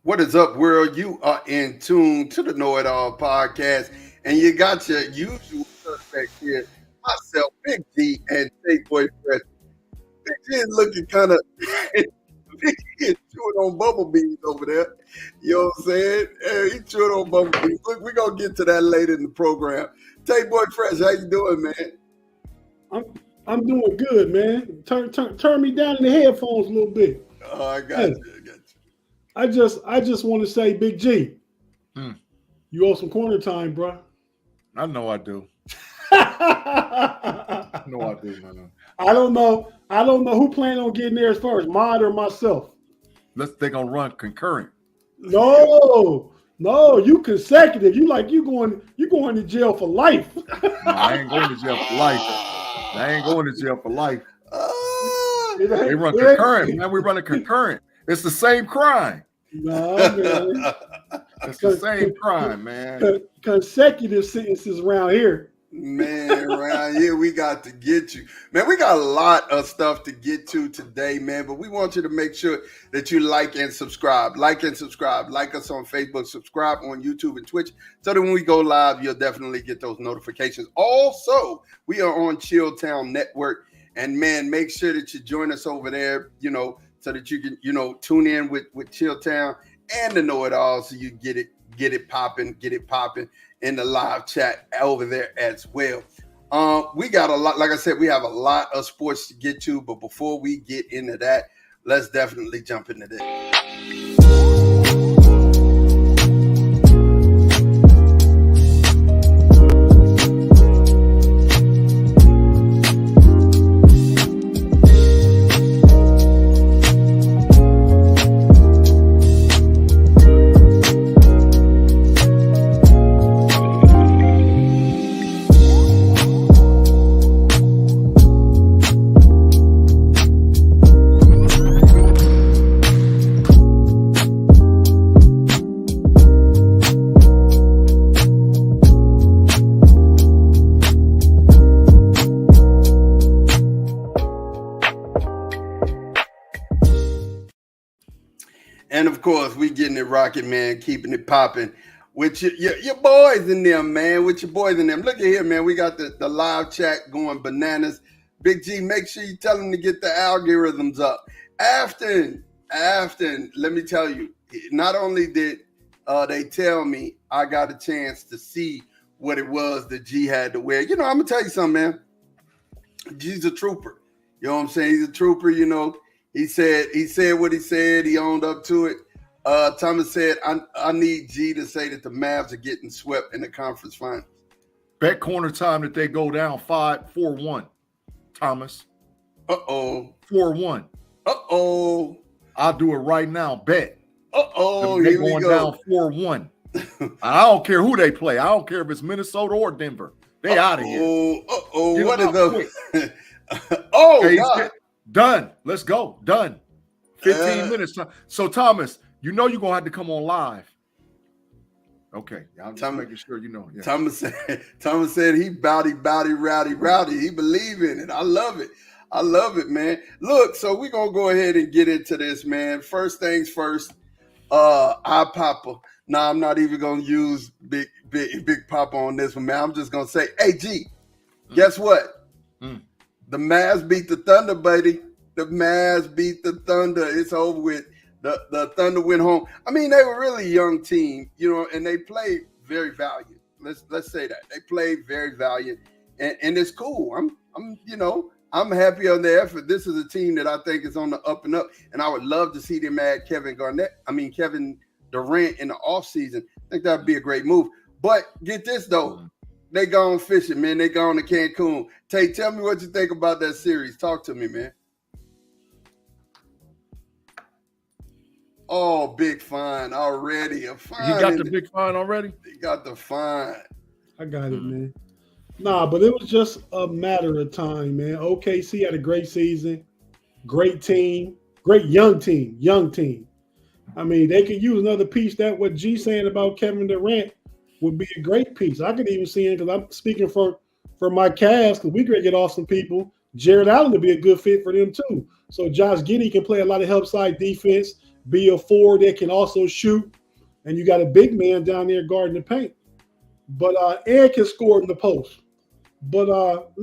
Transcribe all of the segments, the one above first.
What is up, world? You are in tune to the KnoItAllz podcast, and you got your usual suspects here. Myself, Big G, and Take Boy Fresh. Big G is looking kind of Big G is chewing on bumblebees over there. You know what I'm saying? He's chewing on bumblebees. Look, we're gonna get to that later in the program. Take Boy Fresh, how you doing, man? I'm doing good, man. Turn me down in the headphones a little bit. Oh, I got you. I just want to say, Big G, you owe some corner time, bro. I know I do. I know I do, man. I don't know who planned on getting there first, Mod or myself. They gonna run concurrent. No, you consecutive. You going to jail for life. No, I ain't going to jail for life. They run concurrent, man. We running concurrent. It's the same crime. No, man. It's the same crime, man. Consecutive sentences around here. Man, around here, we got to get you. Man, we got a lot of stuff to get to today, man, but we want you to make sure that you like and subscribe. Like us on Facebook, subscribe on YouTube and Twitch, so that when we go live, you'll definitely get those notifications. Also, we are on Chilltown Network, and man, make sure that you join us over there, so that you can, tune in with Chilltown and the KnoItAllz, so you get it popping in the live chat over there as well. We got a lot, like I said, we have a lot of sports to get to, but before we get into that, let's definitely jump into this. And of course, we getting it rocking, man, keeping it popping with your boys in them, man, with your boys in them. Look at here, man, we got the live chat going bananas. Big G, make sure you tell them to get the algorithms up. Afton, let me tell you, not only did they tell me I got a chance to see what it was that G had to wear. I'm going to tell you something, man. G's a trooper. You know what I'm saying? He's a trooper, He said what he said. He owned up to it. Thomas said, I need G to say that the Mavs are getting swept in the conference finals. Bet corner time that they go down 4-1, Thomas. 4-1. I'll do it right now. Bet. They going down 4-1. I don't care who they play. I don't care if it's Minnesota or Denver. They out of here. What is up? God. Done. Let's go. Done. 15 minutes. So, Thomas, you're going to have to come on live. Okay. I'm just making sure you know. Yeah. Thomas said he bowdy, rowdy. He believe in it. I love it, man. Look, so we're going to go ahead and get into this, man. First things first, iPapa. Now, I'm not even going to use Big Papa on this one, man. I'm just going to say, hey, G, guess what? The Mavs beat the Thunder, buddy. The Mavs beat the Thunder. It's over with. The Thunder went home. I mean, they were a really young team, and they played very valiant. Let's say that. They played very valiant, and it's cool. I'm happy on their effort. This is a team that I think is on the up and up, and I would love to see them add Kevin Durant in the offseason. I think that'd be a great move. But get this, though. They gone fishing, man. They gone to Cancun. Tell me what you think about that series. Talk to me, man. Oh, big fine already. A fine. You got the big fine already? You got the fine. I got it, man. Nah, but it was just a matter of time, man. OKC had a great season. Great team. Great young team. I mean, they could use another piece. That what G saying about Kevin Durant would be a great piece. I could even see it because I'm speaking for my Cavs because we could get off some people. Jared Allen would be a good fit for them too. So Josh Giddey can play a lot of help side defense. be a forward that can also shoot, and you got a big man down there guarding the paint. But Ed can score in the post. But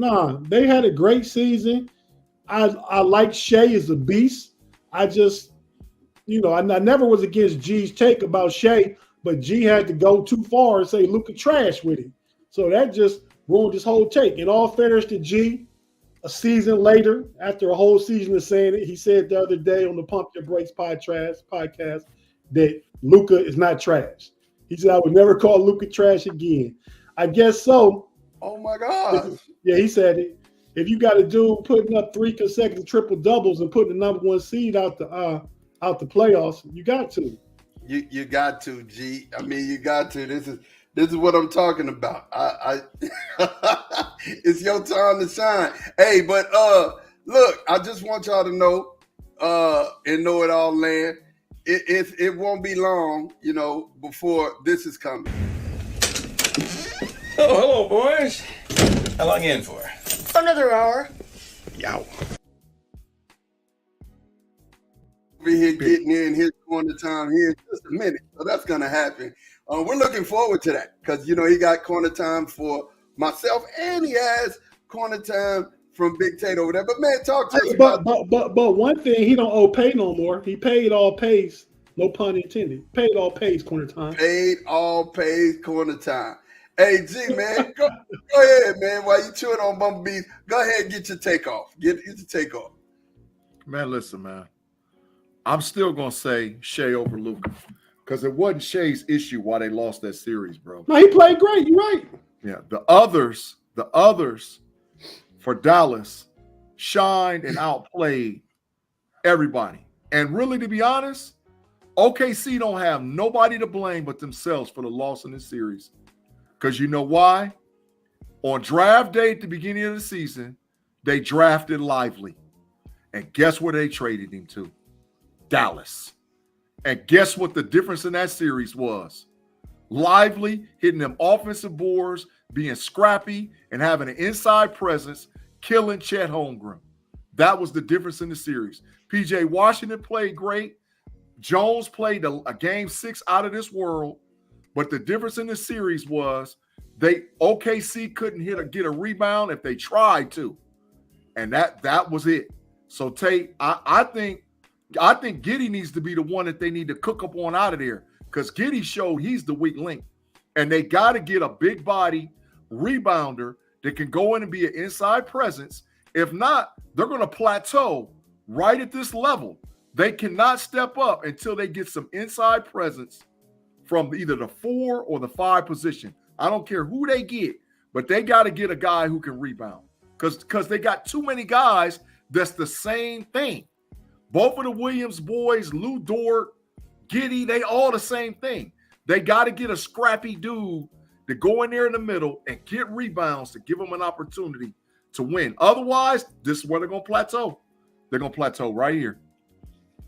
they had a great season. I like Shea as a beast. I just, I never was against G's take about Shea, but G had to go too far and say Luka trash with him. So that just ruined his whole take. In all fairness to G, a season later, after a whole season of saying it, he said the other day on the Pump Your Brakes podcast that Luka is not trash. He said, I would never call Luka trash again. I guess so. Oh, my God. Yeah, he said it. If you got a dude putting up 3 consecutive triple doubles and putting the number 1 seed out the playoffs, you got to. You got to, G. I mean, you got to. This is what I'm talking about. I it's your time to shine. Hey, but look, I just want y'all to know, in Know It All land, it won't be long, before this is coming. Oh, hello, boys. How long you in for? Another hour. Yow. Over here getting in his corner time here in just a minute. So that's going to happen. We're looking forward to that because, he got corner time for myself and he has corner time from Big Tate over there. But, man, talk to us about But one thing, he don't owe pay no more. He paid all pays. No pun intended. Paid all pays corner time. Paid all pays corner time. Hey, G, man, go ahead, man. While you chewing on bumblebees, go ahead and get your take off. Get your take off. Man, listen, man. I'm still going to say Shea over Luka because it wasn't Shea's issue why they lost that series, bro. No, he played great. You're right. Yeah, the others for Dallas shined and outplayed everybody. And really, to be honest, OKC don't have nobody to blame but themselves for the loss in this series. Because you know why? On draft day at the beginning of the season, they drafted Lively. And guess where they traded him to? Dallas. And guess what the difference in that series was? Lively hitting them offensive boards, being scrappy, and having an inside presence, killing Chet Holmgren. That was the difference in the series. PJ Washington played great. Jones played a game 6 out of this world. But the difference in the series was OKC couldn't get a rebound if they tried to. And that was it. So Tate, I think Giddey needs to be the one that they need to cook up on out of there because Giddey showed he's the weak link. And they got to get a big body rebounder that can go in and be an inside presence. If not, they're going to plateau right at this level. They cannot step up until they get some inside presence from either the 4 or the 5 position. I don't care who they get, but they got to get a guy who can rebound because they got too many guys that's the same thing. Both of the Williams boys, Lou Dort, Giddey, they all the same thing. They got to get a scrappy dude to go in there in the middle and get rebounds to give them an opportunity to win. Otherwise, this is where they're going to plateau. They're going to plateau right here.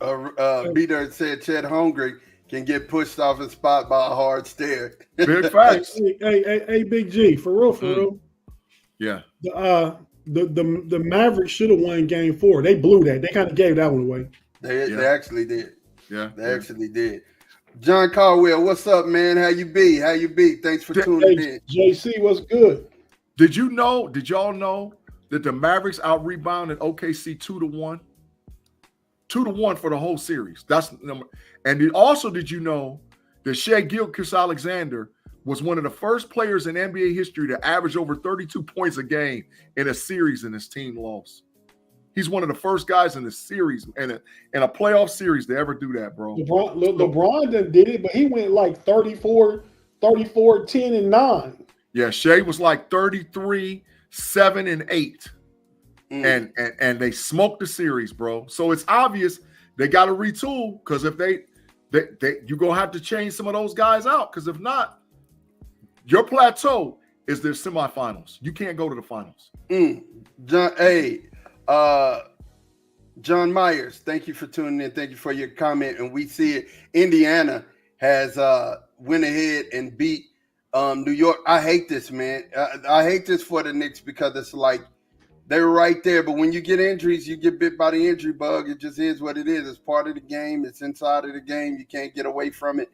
B-Dirt said Chet Holmgren can get pushed off his spot by a hard stare. Big facts. Hey, Big G, for real. Yeah. The Mavericks should have won Game 4. They blew that. They kind of gave that one away. They actually did. Yeah. They actually did. John Caldwell, what's up, man? How you be? Thanks for tuning in. JC, what's good? Did y'all know that the Mavericks out-rebounded OKC 2-1? 2-1 for the whole series. That's number. And also, did you know that Shai Gilgeous-Alexander was one of the first players in NBA history to average over 32 points a game in a series and his team lost? He's one of the first guys in the series in a playoff series to ever do that, bro. LeBron did it, but he went like 34, 10, and 9. Yeah, Shai was like 33, 7, and 8. And they smoked the series, bro. So it's obvious they got to retool because if you're gonna have to change some of those guys out because if not, your plateau is their semifinals. You can't go to the finals. John Myers, thank you for tuning in. Thank you for your comment. And we see it. Indiana has went ahead and beat New York. I hate this, man. I hate this for the Knicks because it's like They're right there. But when you get injuries, you get bit by the injury bug. It just is what it is. It's part of the game. It's inside of the game. You can't get away from it.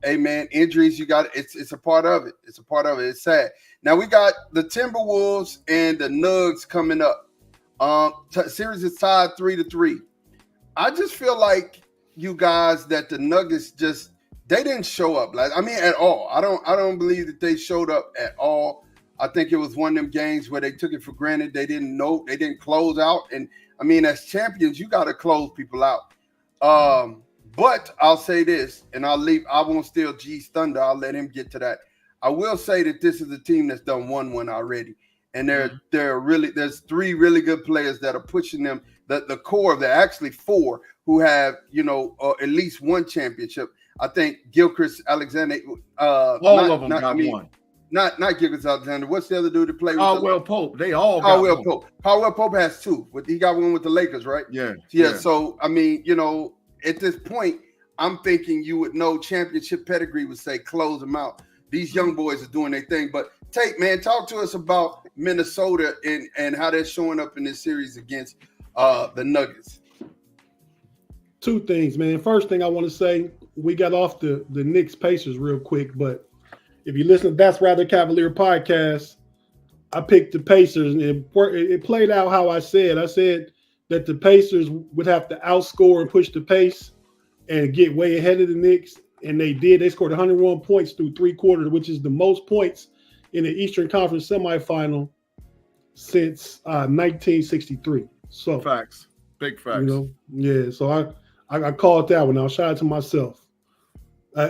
Hey man, injuries, it's a part of it. It's a part of it. It's sad. Now we got the Timberwolves and the Nuggets coming up. Series is tied 3-3. I just feel like you guys that the Nuggets they didn't show up. At all. I don't believe that they showed up at all. I think it was one of them games where they took it for granted. They didn't know. They didn't close out. And as champions, you got to close people out. But I'll say this, and I won't steal G's thunder. I'll let him get to that. I will say that this is a team that's done won one already. And there's 3 really good players that are pushing them. The core of actually 4 who have, at least one championship. I think Gilchrist Alexander. All of them got one. Not Gilchrist Alexander. What's the other dude that played with Caldwell Pope? They all got one. Pope. Caldwell Pope has 2. He got one with the Lakers, right? Yeah. So, at this point, I'm thinking you would know championship pedigree would say close them out. These young boys are doing their thing. But Tate, man, talk to us about Minnesota and how they're showing up in this series against the Nuggets. 2 things, man. First thing I want to say, we got off the Knicks Pacers real quick, but if you listen to That's Rather Cavalier podcast, I picked the Pacers, and it played out how I said. I said that the Pacers would have to outscore and push the pace and get way ahead of the Knicks, and they did. They scored 101 points through 3 quarters, which is the most points in the Eastern Conference semifinal since 1963. So facts, big facts. So I called that one. I'll shout out to myself. My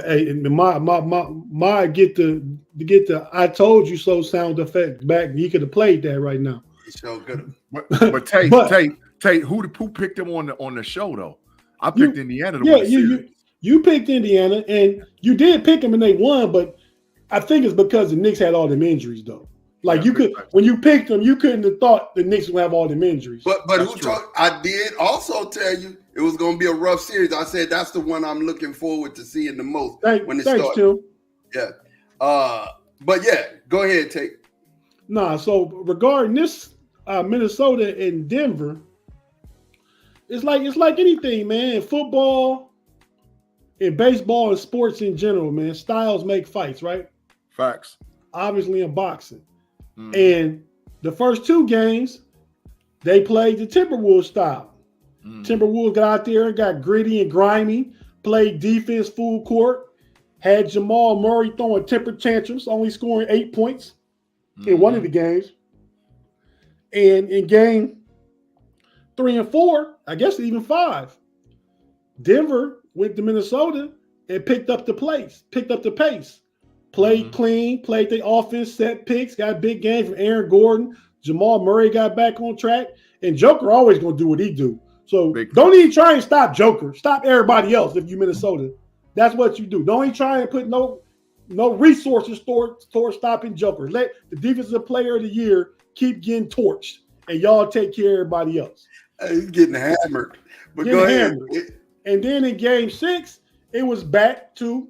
get the I told you so sound effect back. He could have played that right now. He sure could have. But Tate, who picked him on the show though? I picked Indiana to win the series. You picked Indiana, and you did pick them, and they won. But I think it's because the Knicks had all them injuries, though. When you picked them, you couldn't have thought the Knicks would have all them injuries. But I did also tell you it was going to be a rough series. I said that's the one I'm looking forward to seeing the most when it starts. Tim. Yeah. But yeah, go ahead, Tate. So regarding this Minnesota and Denver, it's like anything, man. In football, in baseball, and sports in general, man. Styles make fights, right? Facts. Obviously in boxing. And the first 2 games, they played the Timberwolves style. Timberwolves got out there and got gritty and grimy, played defense full court, had Jamal Murray throwing temper tantrums, only scoring 8 points in one of the games. And in game 3 and 4, I guess even 5, Denver went to Minnesota and picked up the pace. Played clean, played the offense, set picks, got a big game from Aaron Gordon. Jamal Murray got back on track. And Joker always going to do what he do. So don't even try and stop Joker. Stop everybody else if you Minnesota. That's what you do. Don't even try and put no resources towards stopping Joker. Let the defensive player of the year keep getting torched. And y'all take care of everybody else. He's getting hammered. But go ahead. And then in game 6, it was back to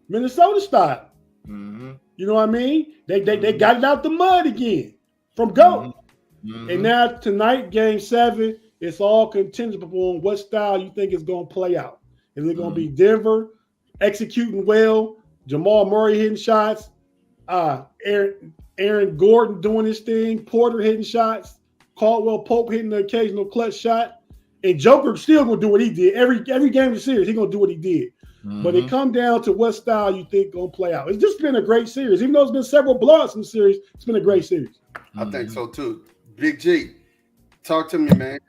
Minnesota style. You know what I mean? They got it out the mud again from go. And now tonight, game 7, it's all contingent upon what style you think is going to play out. Is it going to be Denver executing well, Jamal Murray hitting shots, Aaron Gordon doing his thing, Porter hitting shots, Caldwell Pope hitting the occasional clutch shot, and Joker still going to do what he did. Every game of the series, he's going to do what he did. But it come down to what style you think going to play out. It's just been a great series. Even though it's been several blowouts in the series, it's been a great series. I think so too. Big G, talk to me, man.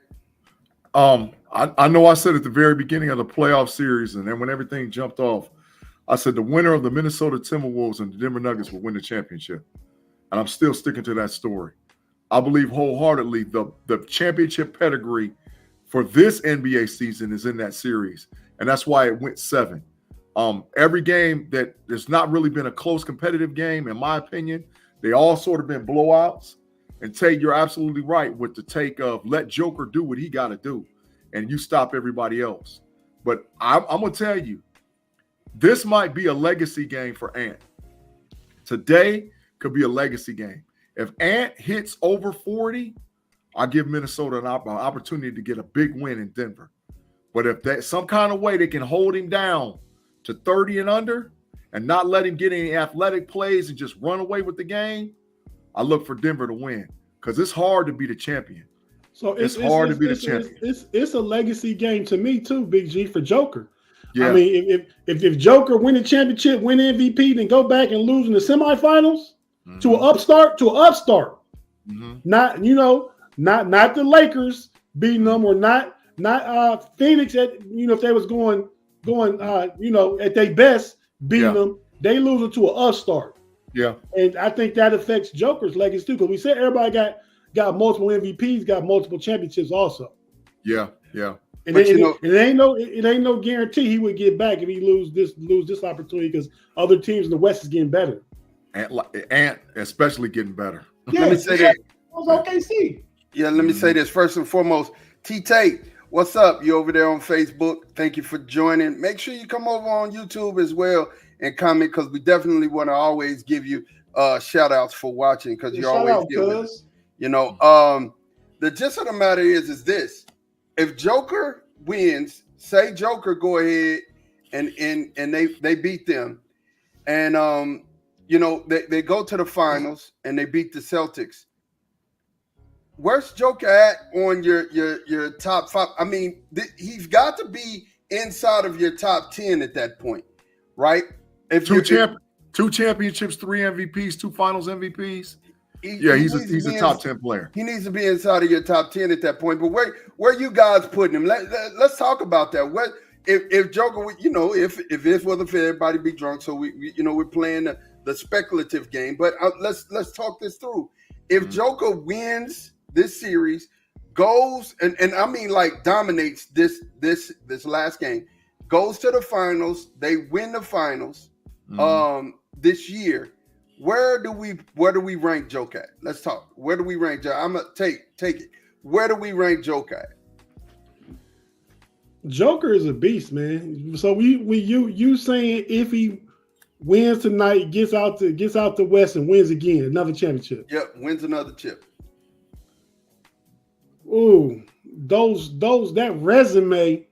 I know I said at the very beginning of the playoff series, and then when everything jumped off, I said the winner of the Minnesota Timberwolves and the Denver Nuggets will win the championship. And I'm still sticking to that story. I believe wholeheartedly the championship pedigree for this NBA season is in that series. And that's why it went 7. Every game that there's not really been a close competitive game, in my opinion, they all sort of been blowouts. And Tate, you're absolutely right with the take of let Joker do what he got to do, and you stop everybody else. But I'm going to tell you, this might be a legacy game for Ant. Today could be a legacy game. If Ant hits over 40, I give Minnesota an opportunity to get a big win in Denver. But if that some kind of way they can hold him down to 30 and under and not let him get any athletic plays and just run away with the game, I look for Denver to win because it's hard to be the champion. So it's hard to be the champion. It's a legacy game to me too, Big G, for Joker. Yeah. I mean, if Joker win the championship, win MVP, then go back and lose in the semifinals to an upstart, not the Lakers beating them, or not Phoenix at if they was going at their best beating them, they lose it to an upstart. Yeah, and I think that affects Joker's legacy too, because we said everybody got multiple MVPs, got multiple championships also. Yeah. And it ain't no guarantee he would get back if he lose this opportunity, because other teams in the West is getting better. And especially getting better. Yeah, let me say that. OKC. Yeah, let me say this first and foremost. T-Tate, what's up? You over there on Facebook? Thank you for joining. Make sure you come over on YouTube as well and comment, because we definitely want to always give you shout outs for watching, because you're always here with us. The gist of the matter is this: if Joker wins, say Joker go ahead and they beat them, and they go to the finals and they beat the Celtics. Where's Joker at on your top five? I mean, he's got to be inside of your top 10 at that point, right? If two championships, 3 MVPs, 2 finals MVPs. He's a top 10 player. He needs to be inside of your top 10 at that point. But where you guys putting him? Let's talk about that. What if Joker? If this wasn't for everybody be drunk, so we're playing the speculative game. But let's talk this through. If Joker wins this series, goes and I mean like dominates this last game, goes to the finals, they win the finals this year. Where do we rank Joker at? Let's talk. Where do we rank Joker? I'm gonna take it. Where do we rank Joker at? Joker is a beast, man. So you saying if he wins tonight, gets out the West and wins again, another championship. Yep, wins another chip. Ooh, that resume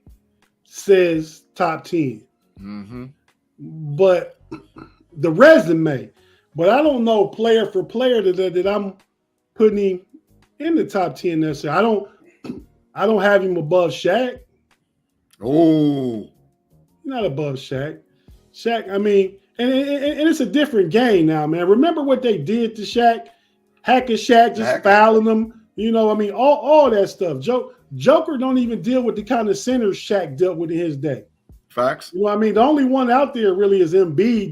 says top 10. Mm-hmm. But the resume, but I don't know player for player that I'm putting him in the top 10 necessarily. I don't have him above Shaq. Oh, not above Shaq. Shaq, I mean, and it's a different game now, man. Remember what they did to Shaq? Hacking Shaq, just fouling him. All that stuff. Joker don't even deal with the kind of centers Shaq dealt with in his day. Facts. The only one out there really is Embiid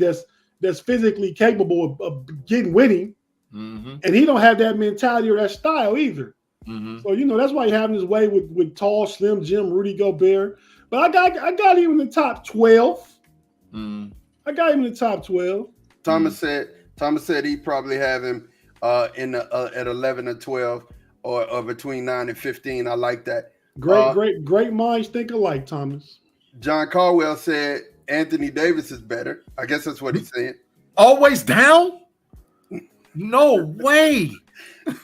that's physically capable of getting winning, and he don't have that mentality or that style either. Mm-hmm. So that's why he having his way with tall, slim Jim, Rudy Gobert. But I got him in the top 12. I got him in the top 12. Thomas said he probably have him at 11 or 12. Or between 9 and 15. I like that. Great minds think alike, Thomas. John Caldwell said Anthony Davis is better. I guess that's what he's saying. Always down? No way.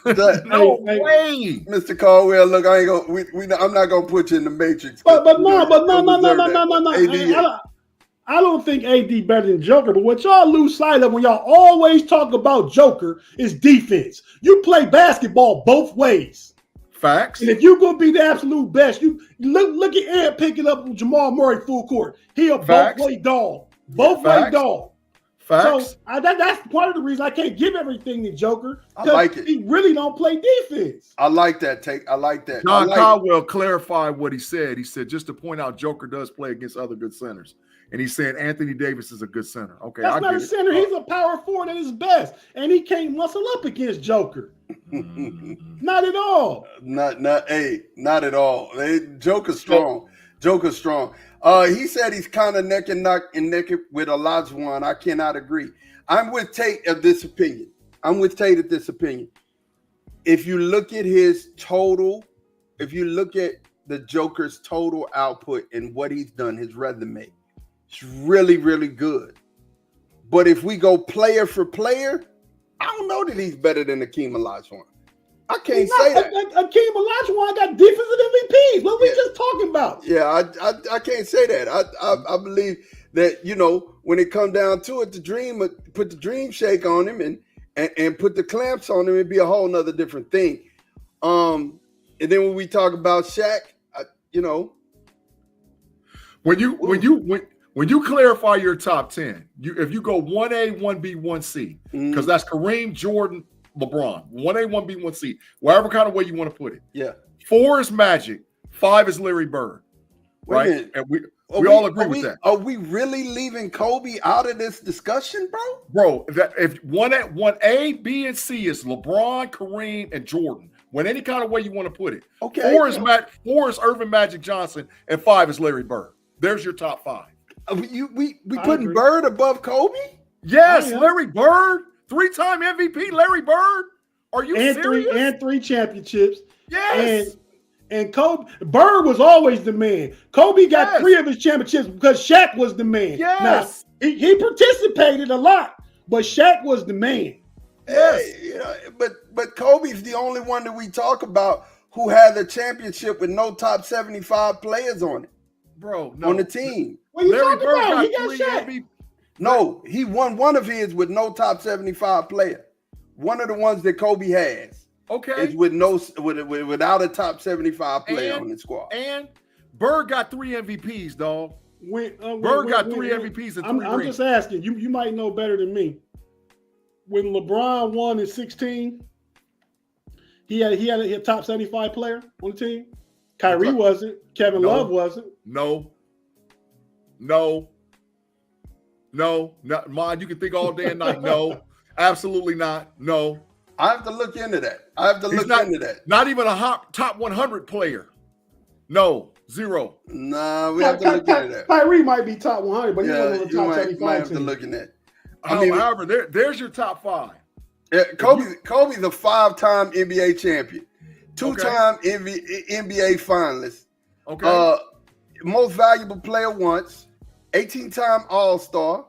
No way. Mr. Caldwell, look, I ain't gonna I'm not gonna put you in the matrix. But no. I don't think AD better than Joker, but what y'all lose sight of when y'all always talk about Joker is defense. You play basketball both ways. Facts. And if you're going to be the absolute best, you look at Ed picking up Jamal Murray full court. He a both-way dog. Both-way dog. Facts. So that's part of the reason I can't give everything to Joker. I like it. He really don't play defense. I like that take. I like that. John Caldwell clarified what he said. He said, just to point out, Joker does play against other good centers. And he said Anthony Davis is a good center. Okay, that's not a center. He's a power forward at his best, and he can't muscle up against Joker. Not at all. Not at all. Joker's strong. Joker's strong. He said he's kind of neck and with Olajuwon. I cannot agree. I'm with Tate of this opinion. If you look at his total, if you look at the Joker's total output and what he's done, his resume, it's really, really good. But if we go player for player, I don't know that he's better than Akeem Olajuwon. I can't say that. Akeem Olajuwon got defensive MVPs. What we just talking about? Yeah, I can't say that. I believe that, you know, when it come down to it, put the dream shake on him and put the clamps on him, it'd be a whole nother different thing. And then when we talk about Shaq, you know, when you clarify your top 10, if you go 1A, 1B, 1C, because that's Kareem, Jordan, LeBron, 1A, 1B, 1C, whatever kind of way you want to put it. Yeah. 4 is Magic, 5 is Larry Bird, right? And we all agree with that. Are we really leaving Kobe out of this discussion, bro? Bro, if 1A, B, and C is LeBron, Kareem, and Jordan, when any kind of way you want to put it. Okay. 4 is Irvin Magic Johnson, and 5 is Larry Bird. There's your top 5. We putting Bird above Kobe? Yes, Larry Bird, 3-time MVP, Larry Bird. Are you serious? 3 championships. Yes. And Kobe, Bird was always the man. Kobe got 3 of his championships because Shaq was the man. Yes. Now, he participated a lot, but Shaq was the man. Yes. You know, but Kobe's the only one that we talk about who had a championship with no top 75 players on it. Bro, no. On the team. What you talking about? He got Shaq. MVP. No, he won one of his with no top 75 player. One of the ones that Kobe has. Okay. Is without a top 75 player on the squad. And Bird got 3 MVPs, dog. Bird got 3 MVPs and 3 I'm just asking. You might know better than me. When LeBron won in 16, he had a top 75 player on the team. Kyrie wasn't. Kevin Love wasn't. No. Mind, you can think all day and night. No. Absolutely not. No. I have to look into that. Not even a top 100 player. No. 0. Nah, we have to look into that. Kyrie might be top 100, but he wasn't on the top 75 might have team. to look in that. However, there's your top 5. Yeah, Kobe's a 5-time NBA champion, 2-time NBA finalist. Okay. Most valuable player once, 18-time All-Star.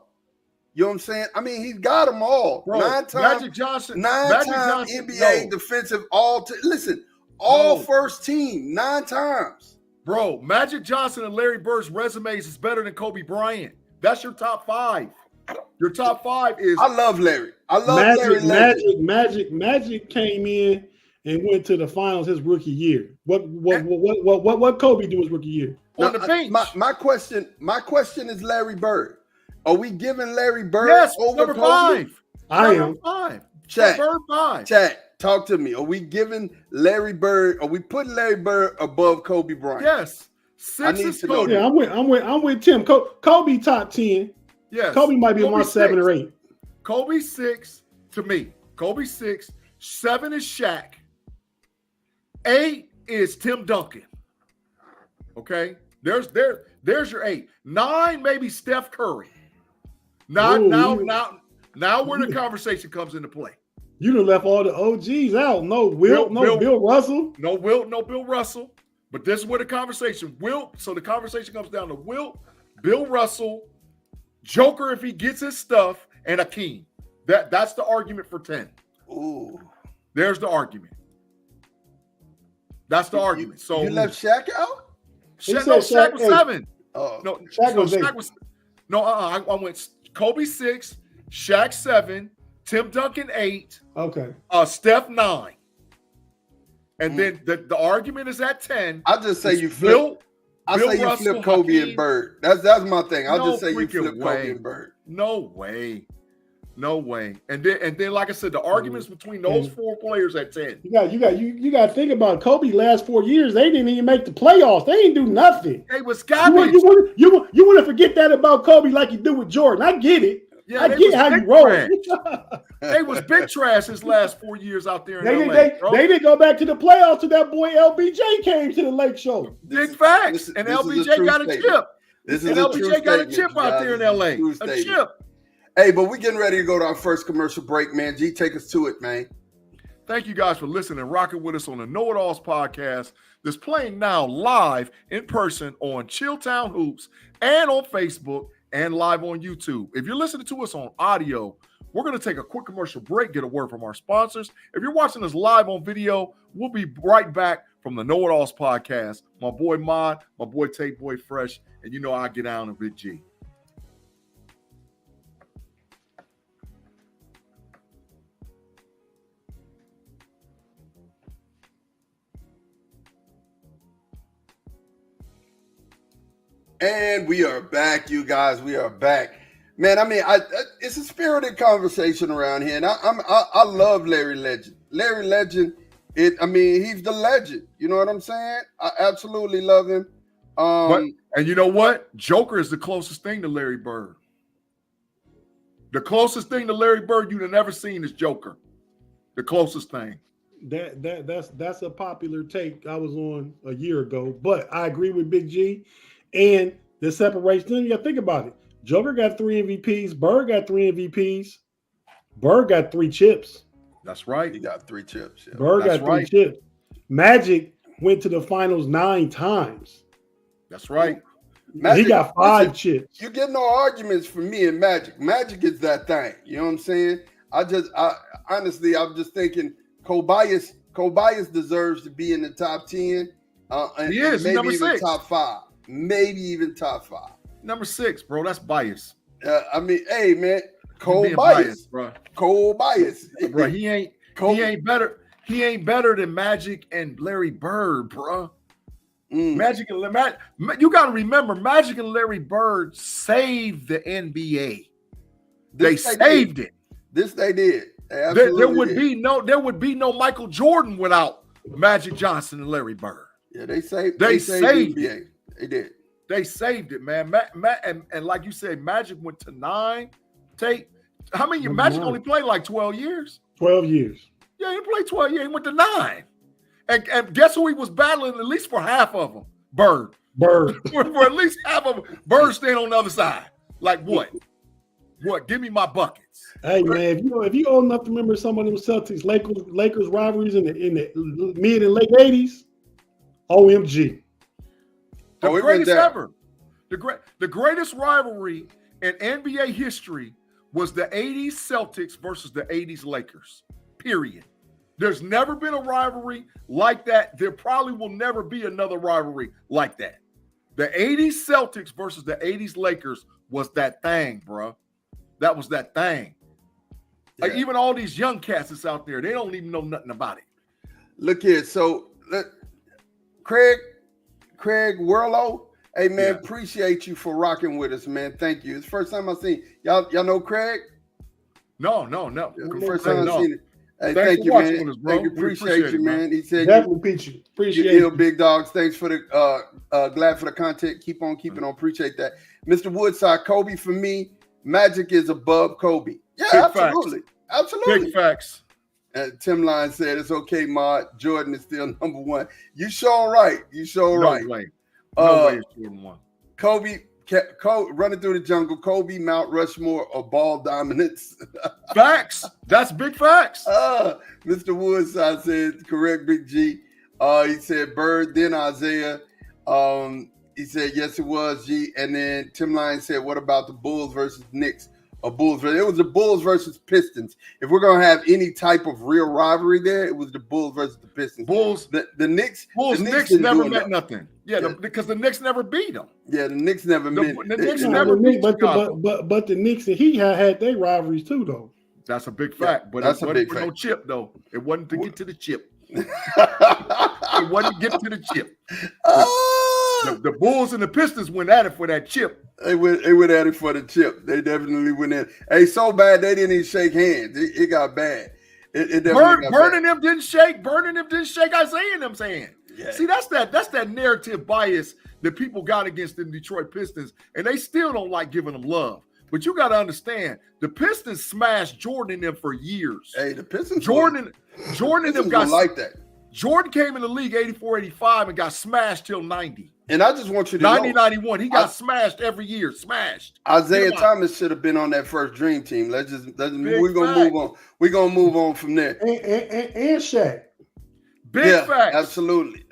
You know what I'm saying? I mean, he's got them all. Bro, 9-time Magic Johnson, NBA defensive all first team, 9 times. Bro, Magic Johnson and Larry Bird's resumes is better than Kobe Bryant. That's your top 5. Your top 5 is. I love Larry. Magic came in and went to the finals his rookie year. What Kobe do his rookie year? On the bench. My question is Larry Bird. Are we giving Larry Bird over number Kobe? 5. I am. 5. Chat. Bird 5. Chat. Talk to me. Are we giving Larry Bird? Are we putting Larry Bird above Kobe Bryant? Yes. 6 is Kobe. Yeah, I'm with Tim. Kobe top 10. Yes. Kobe might be 7 or 8. Kobe 6 to me. Kobe 6. 7 is Shaq. 8 is Tim Duncan. Okay. There's your 8. 9 maybe Steph Curry. Now where the conversation comes into play. You done left all the OGs out. No Bill Russell. No Bill Russell. But this is where the conversation so the conversation comes down to Wilt, Bill Russell, Joker if he gets his stuff, and Akeem. That's the argument for 10. Ooh. There's the argument. That's the argument. So you left Shaq out? Shaq was 7. No, Shaq was 8. I went Kobe 6, Shaq 7, Tim Duncan 8. Okay. Steph 9. And then the argument is at 10. I'll just say you flip. I say you flip Kobe Hakeem. And Bird. That's my thing. I'll just say you flip Kobe and Bird. No way. And then like I said, the arguments between those 4 players at 10. You got to think about Kobe last 4 years. They didn't even make the playoffs. They didn't do nothing. They was garbage. You want to forget that about Kobe like you do with Jordan. I get it. Yeah, I get how you roll. They was big trash his last 4 years out there in LA. They didn't go back to the playoffs till that boy LBJ came to the Lake Show. Big facts. And LBJ got a chip. LBJ got a chip out there in LA. A chip. Hey, but we're getting ready to go to our first commercial break, man. G, take us to it, man. Thank you guys for listening and rocking with us on the KnoItAllz podcast that's playing now live in person on Chilltown Hoops and on Facebook and live on YouTube. If you're listening to us on audio, We're going to take a quick commercial break, get a word from our sponsors. If you're watching us live on video, we'll be right back from the KnoItAllz podcast. My boy Mod, my boy Tate Boy Fresh, and you know I get down to Big G. And we are back, you guys. We are back, man. I mean, it's a spirited conversation around here, and I love Larry Legend. Larry Legend, he's the legend. You know what I'm saying? I absolutely love him. And you know what? Joker is the closest thing to Larry Bird. The closest thing to Larry Bird you've never seen is Joker. The closest thing. That's a popular take I was on a year ago, but I agree with Big G. And the separation, you got to think about it. Joker got 3 MVPs. Bird got 3 MVPs. Bird got 3 chips. That's right. He got 3 chips. Yeah. Bird got 3 chips. Magic went to the finals 9 times. That's right. Magic, he got 5 chips. You get no arguments from me and Magic. Magic is that thing. You know what I'm saying? Honestly, I'm just thinking Kobayas deserves to be in the top 10. He is. Maybe number even 6. top 5. Maybe even top 5. Number 6, bro. That's bias. Hey, man. Bias, bro. Kobayas. Bro, he ain't better. He ain't better than Magic and Larry Bird, bro. Magic and you got to remember, Magic and Larry Bird saved the NBA. They saved it. This they did. There would be no Michael Jordan without Magic Johnson and Larry Bird. Yeah, they saved it. They did. They saved it, man. And like you said, Magic went to 9. How many years? Magic only played like 12 years. 12 years. Yeah, he played 12 years. He went to 9. And guess who he was battling at least for half of them? Bird. for at least half of them. Bird staying on the other side. Like what? What? Give me my buckets. Hey man, if you old enough to remember some of them Celtics Lakers rivalries in the mid and late 80s, OMG. The greatest ever. The greatest rivalry in NBA history was the 80s Celtics versus the 80s Lakers. Period. There's never been a rivalry like that. There probably will never be another rivalry like that. The 80s Celtics versus the 80s Lakers was that thing, bro. That was that thing. Yeah. Like even all these young cats that's out there, they don't even know nothing about it. Look here. So, Craig Werlo, hey, man, appreciate you for rocking with us, man. Thank you. It's the first time I've seen y'all know Craig? No. First time I've seen it. Hey, thank you, man. Us, bro. Thank you. Appreciate you, man. He said, definitely appreciate you. Big dogs. Thanks for the glad for the content. Keep on keeping on. Appreciate that. Mr. Woodside, Kobe for me, Magic is above Kobe. Yeah, Big absolutely. Facts. Absolutely. Big facts. Tim Line said, it's okay, Mod. Jordan is still number 1. You sure right. No way it's Jordan 1. Kobe, running through the jungle, Kobe, Mount Rushmore, or ball dominance. Facts. That's big facts. Mr. Woodside said, correct, Big G. He said Bird, then Isaiah. He said, yes, it was, G. And then Tim Line said, what about the Bulls versus Knicks? It was the Bulls versus Pistons. If we're going to have any type of real rivalry there, it was the Bulls versus the Pistons. The Knicks. Knicks never meant nothing. Because the Knicks never beat them. Yeah, the Knicks never meant. The Knicks never beat them. But the Knicks and Heat had their rivalries too, though. That's a big fact. But that's it wasn't for no chip, though. It wasn't to get to the chip. It wasn't to get to the chip. The Bulls and the Pistons went at it for that chip. They went at it for the chip. They definitely went in. Hey, so bad they didn't even shake hands. It got bad. Burning them didn't shake Isaiah and them's hand. Yeah. See, that's that narrative bias that people got against the Detroit Pistons, and they still don't like giving them love. But you got to understand, the Pistons smashed Jordan and them for years. Hey, the Pistons. Jordan and them got like that. Jordan came in the league 84, 85 and got smashed till 90. And I just want you to 90, 91. He got smashed every year. Smashed. Isaiah Thomas should have been on that first dream team. We're gonna move on. We're gonna move on from there. And Shaq. Big facts. Absolutely.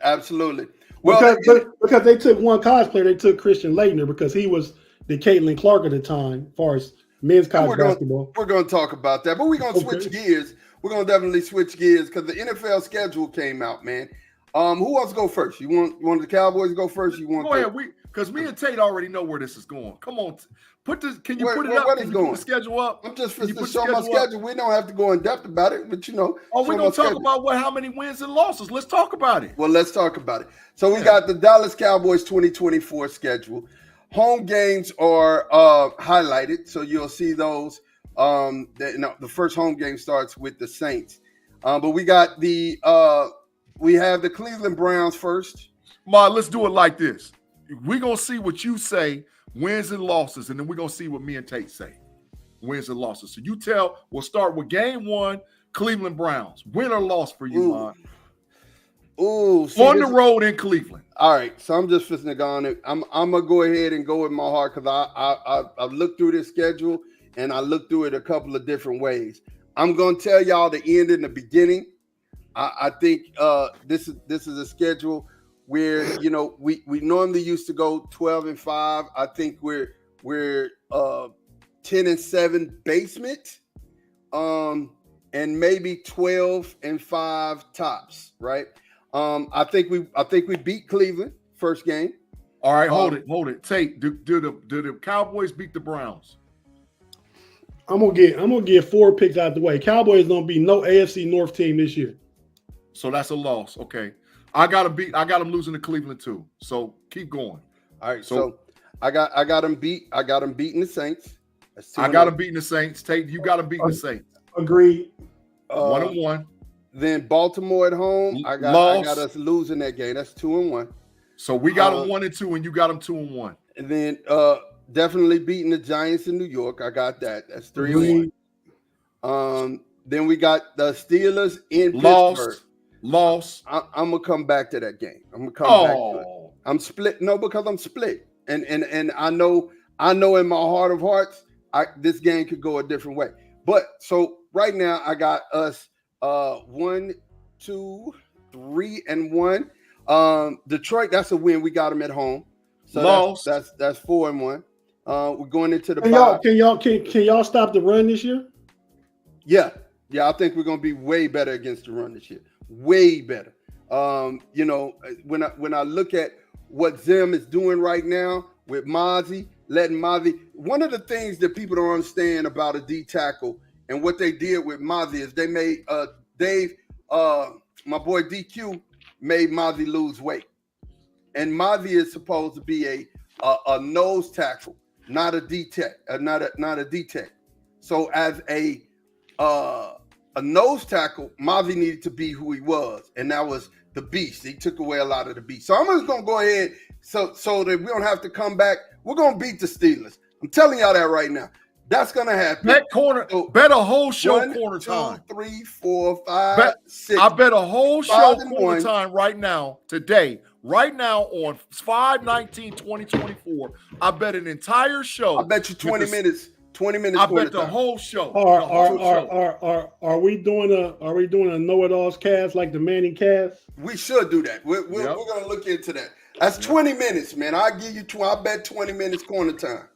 Well, because they took one college player, they took Christian Laettner because he was the Caitlin Clark at the time, as far as men's college basketball. We're going to talk about that, but we're going to switch gears. We're going to definitely switch gears because the NFL schedule came out, man. Who wants to go first? You want the Cowboys to go first? You want? Go ahead. Because me and Tate already know where this is going. Come on, Can you put it up? What Can is you going? Put the schedule up. I'm just to show my schedule. We don't have to go in depth about it, but we're gonna talk about how many wins and losses. Let's talk about it. Well, let's talk about it. So we got the Dallas Cowboys 2024 schedule. Home games are highlighted, so you'll see those. The first home game starts with the Saints, but we got we have the Cleveland Browns first. Ma, let's do it like this. We're gonna see what you say, wins and losses, and then we're gonna see what me and Tate say, wins and losses. So we'll start with game 1, Cleveland Browns. Win or loss for you, Ma? Ooh, on the road in Cleveland. All right, so I'm just fixing to go on it. I'm gonna go ahead and go with my heart because I've looked through this schedule and I looked through it a couple of different ways. I'm gonna tell y'all the end and the beginning. I think this is a schedule where we normally used to go 12-5. I think we're 10-7 basement, and maybe 12-5 tops, right? I think we beat Cleveland first game. All right, hold it. Tate, do the Cowboys beat the Browns? I'm gonna get 4 picks out the way. Cowboys don't beat no AFC North team this year. So that's a loss. Okay. I got them losing to Cleveland too. So keep going. All right. So I got them beat. I got them beating the Saints. I got them beating the Saints. Tate, you got them beating the Saints. Agreed. 1-1. Then Baltimore at home. I got us losing that game. That's 2-1. So we got them 1-2, and you got them 2-1. And then definitely beating the Giants in New York. I got that. That's 3-1. Then we got the Steelers in Pittsburgh. Loss. I'm gonna come back to that game. I'm gonna come back to it. I'm split. No, because I'm split, and I know in my heart of hearts, this game could go a different way. But so right now, I got us 1, 2, 3, and 1. Detroit, that's a win. We got them at home. So loss. That's 4-1. We're going into the can y'all stop the run this year? Yeah, I think we're gonna be way better against the run this year. Way better. When I look at what Zim is doing right now with Mozzie, letting Mozzie. One of the things that people don't understand about a D tackle and what they did with Mozzie is they made my boy DQ made Mozzie lose weight, and Mozzie is supposed to be a nose tackle, not a D tech, not a D tech. So as a nose tackle, Mozzie needed to be who he was, and that was the beast. He took away a lot of the beast. So I'm just gonna go ahead so that we don't have to come back. We're gonna beat the Steelers. I'm telling y'all that right now. That's gonna happen. Bet a whole show 1, corner 2, time. 3, 4, 5, 6. I bet a whole show corner 1. time right now, today, right now on 5/19/2024. I bet an entire show. I bet you 20 minutes. 20 minutes. I bet the whole show. Are we doing a KnoItAllz cast like the Manning cast? We should do that. We're gonna look into that. That's 20 minutes, man. I'll give you I bet 20 minutes corner time.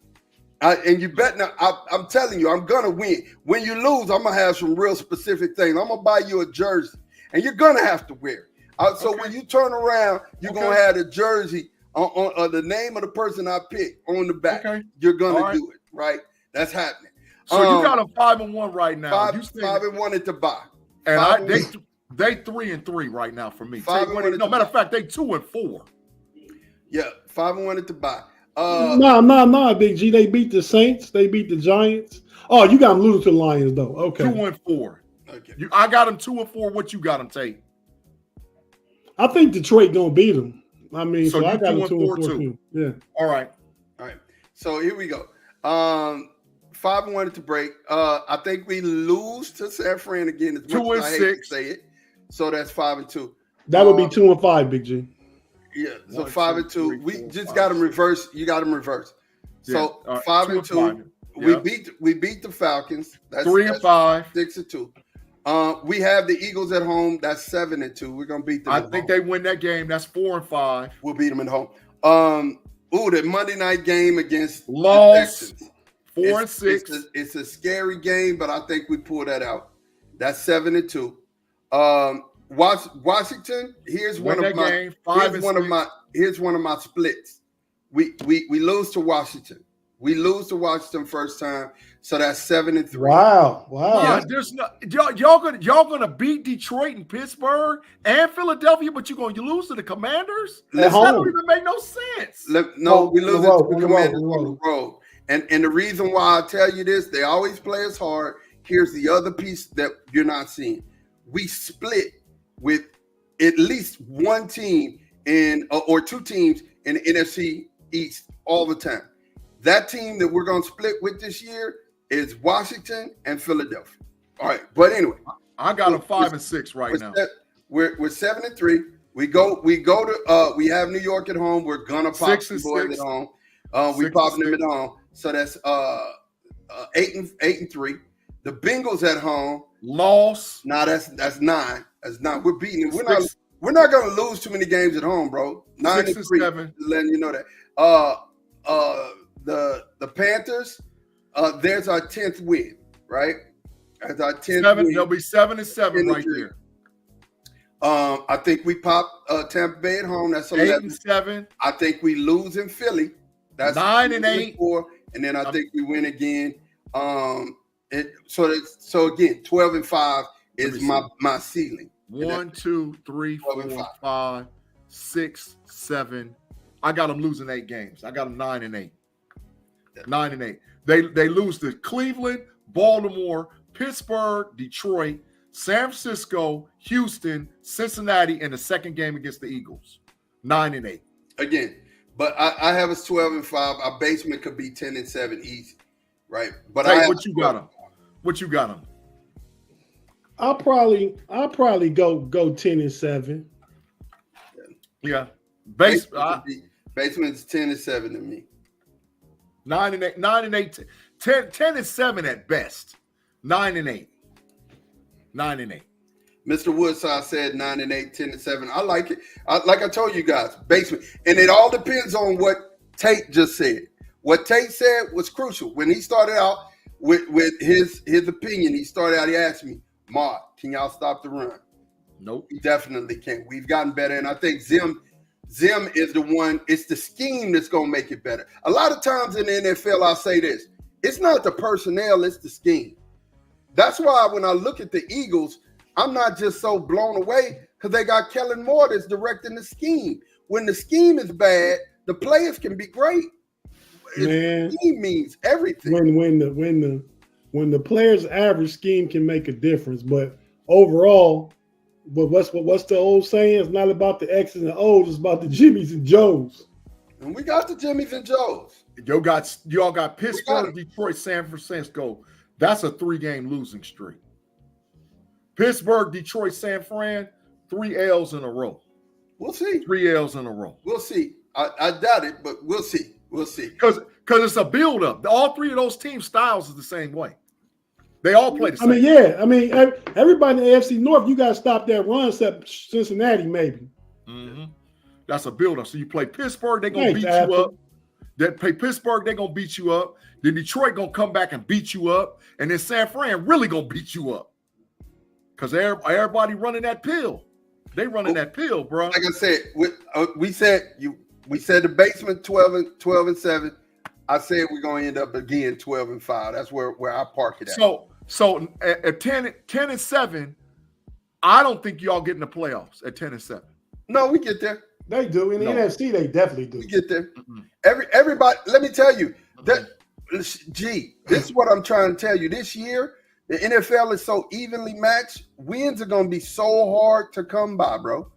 And you bet now. I'm telling you, I'm gonna win. When you lose, I'm gonna have some real specific things. I'm gonna buy you a jersey, and you're gonna have to wear it. So when you turn around, you're gonna have the jersey on the name of the person I picked on the back. Okay. You're gonna do it, right? That's happening. So you got a 5-1 right now. 5-1 at the buy. And they 3-3 right now for me. No matter of fact, they 2-4. Yeah, 5-1 at the buy. No, Big G. They beat the Saints. They beat the Giants. Oh, you got them losing to the Lions though. Okay, 2-4. Okay, I got them 2-4. What you got them, Tate? I think Detroit gonna beat them. I mean, so I got them 2-4 too. Yeah. All right. So here we go. 5-1 at the break. I think we lose to San Fran again. As much as I hate to say it. So that's 5-2. That would be 2-5, Big G. Yeah, so 5-2. We just got them reverse. You got them reverse. So 5-2. We beat the Falcons. That's 3-5. 6-2. We have the Eagles at home. That's 7-2. We're gonna beat them. I think they win that game. That's 4-5. We'll beat them at home. The Monday night game against loss. 4 and 6. It's a scary game, but I think we pull that out. That's 7-2. Washington. Here's one of my. Here's one of my splits. We lose to Washington. We lose to Washington first time, so that's 7-3. Wow. Yeah, there's no y'all gonna beat Detroit and Pittsburgh and Philadelphia, but you lose to the Commanders? That don't even make no sense. We lose to the Commanders on the road. And the reason why I tell you this, they always play us hard. Here's the other piece that you're not seeing. We split with at least one team or two teams in the NFC East all the time. That team that we're going to split with this year is Washington and Philadelphia. All right, but anyway, I got them 5 and 6 right now. We're 7-3. We have New York at home. We're gonna pop the boys at home. We popping them at home. So that's 8-3. The Bengals at home. Loss. Nah, that's 9. That's 9. We're beating them. We're not gonna lose too many games at home, bro. 9-3. Letting you know that. The Panthers, there's our 10th win, right? That's our 10th win. They'll be 7-7 right there. I think we pop Tampa Bay at home. That's 8-7. I think we lose in Philly. That's 9-8. And then I think we win again. So again, 12-5 is my ceiling. 1, 2, 3, 4, 5, 6, 7. I got them losing 8 games. I got them 9-8. 9-8. They lose to Cleveland, Baltimore, Pittsburgh, Detroit, San Francisco, Houston, Cincinnati, and the second game against the Eagles. 9-8. Again, but I have us 12-5. Our basement could be 10-7 easy, right? But what you got them? What you got them? I'll probably go 10-7. Yeah. Basement's 10-7 to me. 9-8, 10-7 at best. 9-8. 9-8. Mr. Woodside said 9-8, 10-7. I like it. Like I told you guys, basement. And it all depends on what Tate just said. What Tate said was crucial. When he started out with his opinion, he asked me, Mark, can y'all stop the run? Nope. We definitely can't. We've gotten better. And I think Zim is the one. It's the scheme that's going to make it better. A lot of times in the NFL, I'll say this. It's not the personnel, it's the scheme. That's why when I look at the Eagles, I'm not just so blown away because they got Kellen Moore that's directing the scheme. When the scheme is bad, the players can be great. Man, the scheme means everything. When the players' average scheme can make a difference, but overall, what's the old saying? It's not about the X's and O's, it's about the Jimmies and Joes. And we got the Jimmies and Joes. Y'all got Pittsburgh, Detroit, San Francisco. That's a 3-game losing streak. Pittsburgh, Detroit, San Fran, 3 L's in a row. We'll see. 3 L's in a row. We'll see. I doubt it, but we'll see. We'll see. Because it's a build-up. All 3 of those team styles is the same way. They all play the same. I mean, everybody in the AFC North, you got to stop that run except Cincinnati, maybe. Mm-hmm. That's a build-up. So you play Pittsburgh, they're going to beat you up. Then play Pittsburgh, they're going to beat you up. Then Detroit going to come back and beat you up. And then San Fran really going to beat you up. Because everybody running that pill. They running that pill, bro. Like I said, we said the basement 12-7. I said we're going to end up again 12-5. That's where I park it at. So at 10-7, I don't think y'all get in the playoffs at 10-7. No, we get there. They do. In the NFC, they definitely do. We get there. Mm-hmm. Everybody, let me tell you, this is what I'm trying to tell you. This year, the NFL is so evenly matched. Wins are going to be so hard to come by, bro.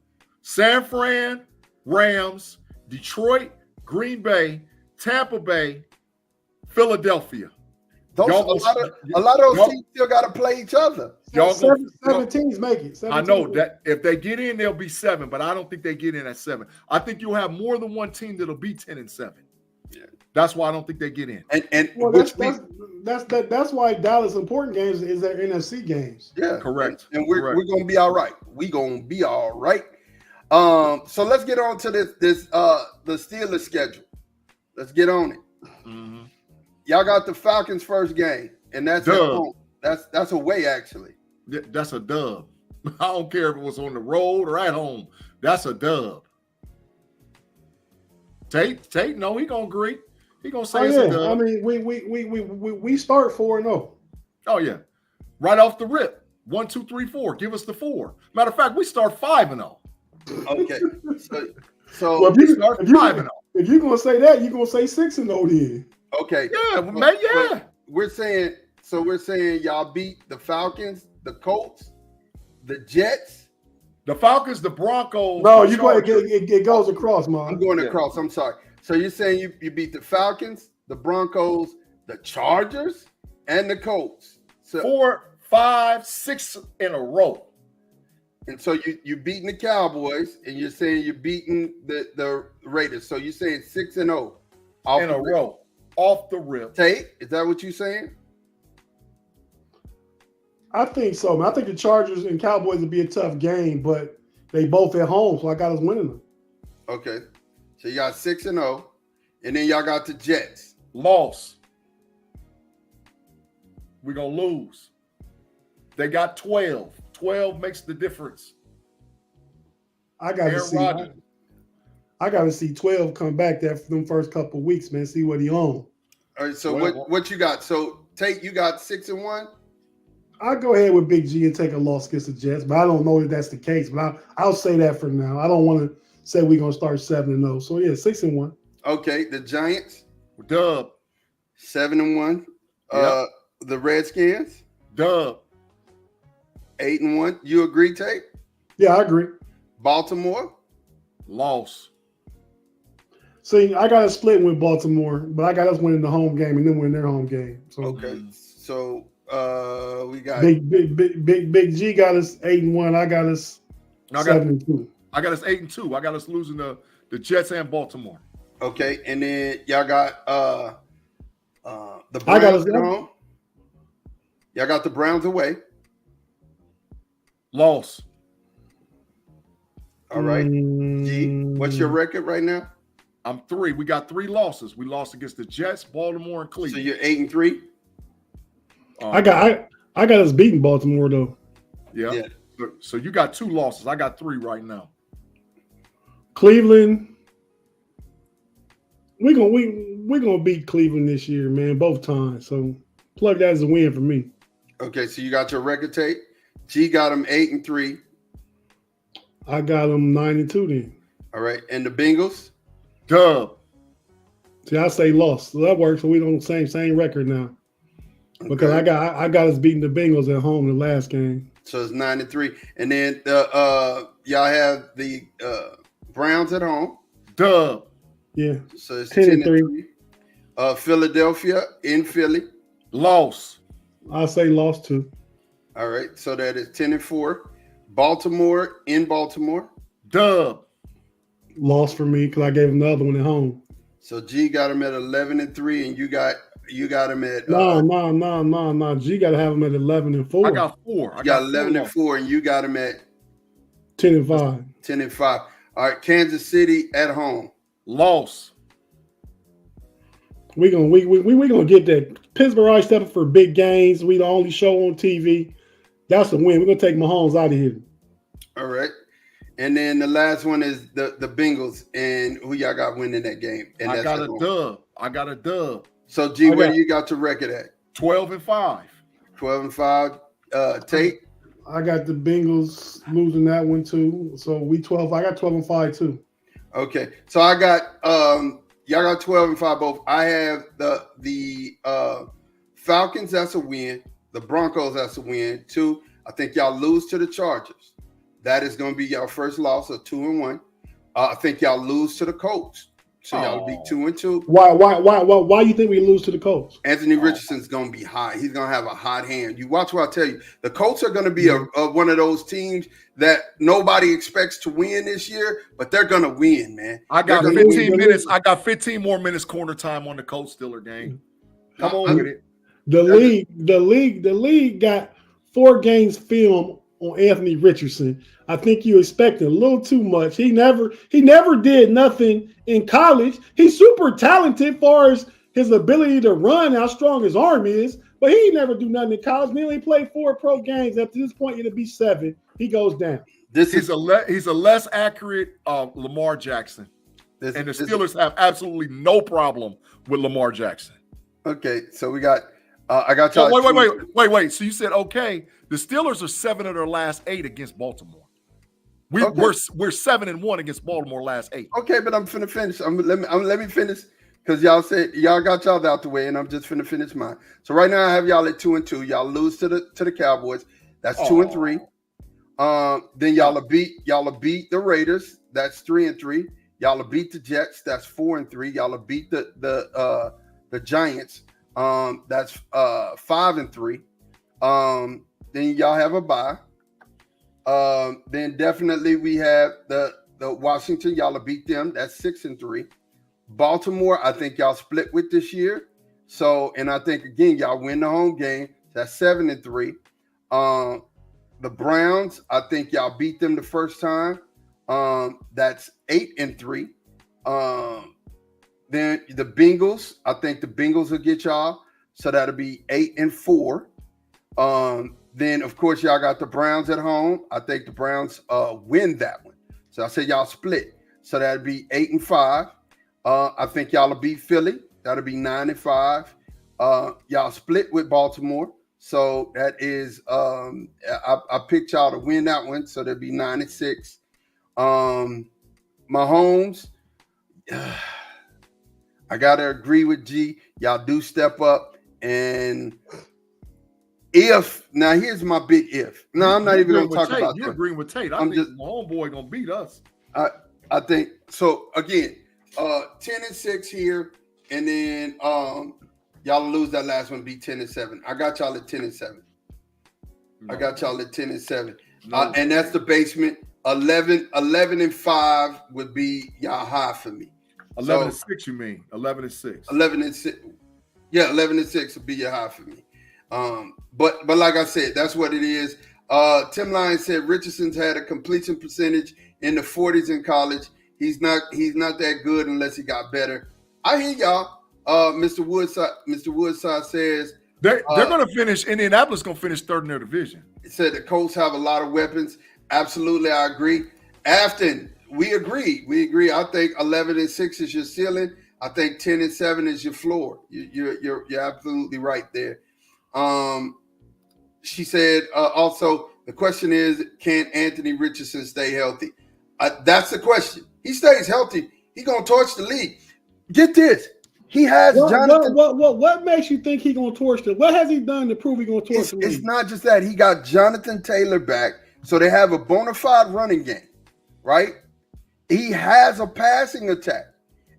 San Fran, Rams, Detroit, Green Bay, Tampa Bay, Philadelphia. A lot of those teams still got to play each other. Seven teams make it. I know that if they get in, they'll be 7, but I don't think they get in at 7. I think you'll have more than one team that'll be 10-7. Yeah. That's why I don't think they get in. That's why Dallas important games is their NFC games. Yeah, correct. And we're gonna be all right. We're gonna be all right. So let's get on to the Steelers schedule. Let's get on it. Mm-hmm. y'all got the Falcons' first game, and that's at home. That's away, actually. That's a dub. I don't care if it was on the road or at home. That's a dub. Tate, no, he gonna agree. He gonna say it's a dub. I mean, we start 4-0. Oh yeah, right off the rip. 1, 2, 3, 4. Give us the 4. Matter of fact, we start 5-0. Okay, so well, if you start 5-0. If you're gonna say that, you're gonna say 6-0 then. Okay. Yeah, man. Yeah. We're saying y'all beat the Falcons, the Colts, the Jets, the Falcons, the Broncos. No, you go. It goes across, man. I'm going across. I'm sorry. So you're saying you beat the Falcons, the Broncos, the Chargers, and the Colts. So 4, 5, 6 in a row. And so you beating the Cowboys, and you're saying you're beating the Raiders. So you're saying 6-0 in a row, off the rip. Tate, is that what you're saying? I think so, man. I think the Chargers and Cowboys would be a tough game, but they both at home, so I got us winning them. Okay, so you got 6-0, and then y'all got the Jets. Loss. We're gonna lose. They got 12. 12 makes the difference. I got to see 12 come back them first couple of weeks, man. See what he on. All right. So what you got? So Tate, you got 6-1. I'll go ahead with Big G and take a loss against the Jets, but I don't know if that's the case. But I'll say that for now. I don't want to say we're gonna start 7-0. So yeah, 6-1. Okay. The Giants. Dub. 7-1. Yep. The Redskins. Dub. 8-1. You agree, Tate? Yeah, I agree. Baltimore. Loss. See, I got a split with Baltimore, but I got us winning the home game and then winning their home game. So okay. So we got Big G got us 8-1. I got us 7-2. I got us 8-2. I got us losing the Jets and Baltimore. Okay, and then y'all got the Browns at home. Y'all got the Browns away. Loss. All right. G, what's your record right now? I'm 3. We got 3 losses. We lost against the Jets, Baltimore, and Cleveland. So you're 8-3. I got us beating Baltimore though. Yeah. So you got 2 losses. I got 3 right now. Cleveland. We're gonna beat Cleveland this year, man, both times. So plug that as a win for me. Okay, so you got your record, Tate. G got them 8-3. I got them 9-2 then. All right, and the Bengals. Dub. See, I say lost. So that works. So we on the same record now. Okay. Because I got us beating the Bengals at home the last game. So it's 9-3, and then y'all have the Browns at home. Dub. Yeah. So it's 10-3. Philadelphia in Philly. Loss. I'll say lost too. All right, so that is 10-4. Baltimore in Baltimore. Dub. Lost for me because I gave him the other one at home. So G got him at 11-3, and you got him at no. G got to have him at 11-4. I got 4. You got 11-4, and you got him at 10-5. 10-5. All right, Kansas City at home. Loss. We gonna get that. Pittsburgh always stepping for big games. We the only show on TV. That's a win. We're gonna take Mahomes out of here. All right. And then the last one is the Bengals, and who y'all got winning that game? And I got a dub. So G, where do you got your record at? 12-5. 12-5. Tate. I got the Bengals losing that one too. So we 12. I got 12-5 too. Okay. So I got y'all got 12-5 both. I have the Falcons, that's a win. The Broncos, that's a win. 2. I think y'all lose to the Chargers. That is going to be your first loss of 2-1. I think y'all lose to the Colts. So y'all be 2-2. Why you think we lose to the Colts? Anthony Richardson's going to be hot. He's going to have a hot hand. You watch what I tell you. The Colts are going to be one of those teams that nobody expects to win this year, but they're going to win, man. I got 15 minutes. I got 15 more minutes corner time on the Colts Steeler game. Come on with it. The league got 4 games film on Anthony Richardson. I think you expect a little too much. He never did nothing in college. He's super talented as far as his ability to run, how strong his arm is, but he never do nothing in college. He only played 4 pro games. Up to this point, it'll be 7. He goes down. He's a less accurate Lamar Jackson. And the Steelers have absolutely no problem with Lamar Jackson. Okay, so we got I got y'all. Wait. So you said okay. The Steelers are 7 of their last 8 against Baltimore. We're 7-1 against Baltimore last 8. Okay, but I'm finna finish. Let me finish because y'all said y'all got y'all out the way, and I'm just finna finish mine. So right now I have y'all at 2-2. Y'all lose to the Cowboys. That's 2-3. Then y'all beat the Raiders. That's 3-3. Y'all beat the Jets. That's 4-3. Y'all beat the Giants. That's 5-3. Then y'all have a bye. Then definitely we have the Washington. Y'all beat them. That's 6-3. Baltimore, I think y'all split with this year. So, and I think again y'all win the home game. That's 7-3. The Browns, I think y'all beat them the first time. That's 8-3. Then the Bengals, I think the Bengals will get y'all. So that'll be 8-4. Then of course y'all got the Browns at home. I think the Browns win that one. So I said y'all split. So that'd be 8-5. I think y'all will beat Philly. That'll be 9-5. Y'all split with Baltimore. So that is I picked y'all to win that one. So that'd be 9-6. Mahomes, I gotta agree with G. Y'all do step up, and now here's my big if. No, I'm not even gonna talk about that. You're agreeing with Tate. I think my homeboy gonna beat us. I think so. Again, 10-6 here, and then y'all lose that last one. Be 10-7. I got y'all at 10-7. No. I got y'all at 10-7, no. And that's the basement. 11-5 would be y'all high for me. 11-6, you mean? 11-6. 11-6. Yeah, 11-6 would be your high for me. But like I said, that's what it is. Tim Lyons said Richardson's had a completion percentage in the 40s in college. He's not that good unless he got better. I hear y'all. Mr. Woodside says they're going to finish. Indianapolis going to finish third in their division. He said the Colts have a lot of weapons. Absolutely, I agree. Afton, we agree. I think 11-6 is your ceiling. I think 10-7 is your floor. You're absolutely right there. She said also the question is, can Anthony Richardson stay healthy? That's the question. He stays healthy, he's gonna torch the league. Get this. He has Jonathan. What makes you think he's gonna torch the? What has he done to prove he's gonna torch the league? It's not just that. He got Jonathan Taylor back, so they have a bona fide running game, right? He has a passing attack,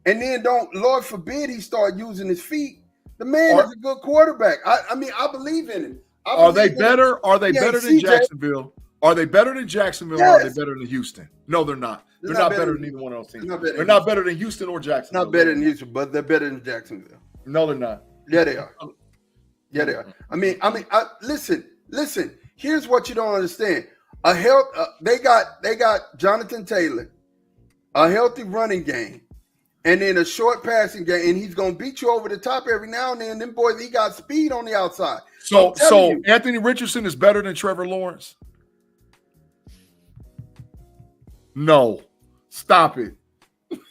and then Lord forbid he start using his feet. The man is a good quarterback. I mean, I believe in him. Are they better? Are they better than Jacksonville? Are they better than Jacksonville? Yes. Or are they better than Houston? No, they're not. They're not better than either one of those teams. They're not better than Houston or Jacksonville. Not better than Houston, but they're better than Jacksonville. No, they're not. Yeah, they are. Yeah, they are. I mean, listen. Here's what you don't understand. They got Jonathan Taylor, a healthy running game, and then a short passing game, and he's gonna beat you over the top every now and then. Them boys, he got speed on the outside. So Anthony Richardson is better than Trevor Lawrence? No, stop it.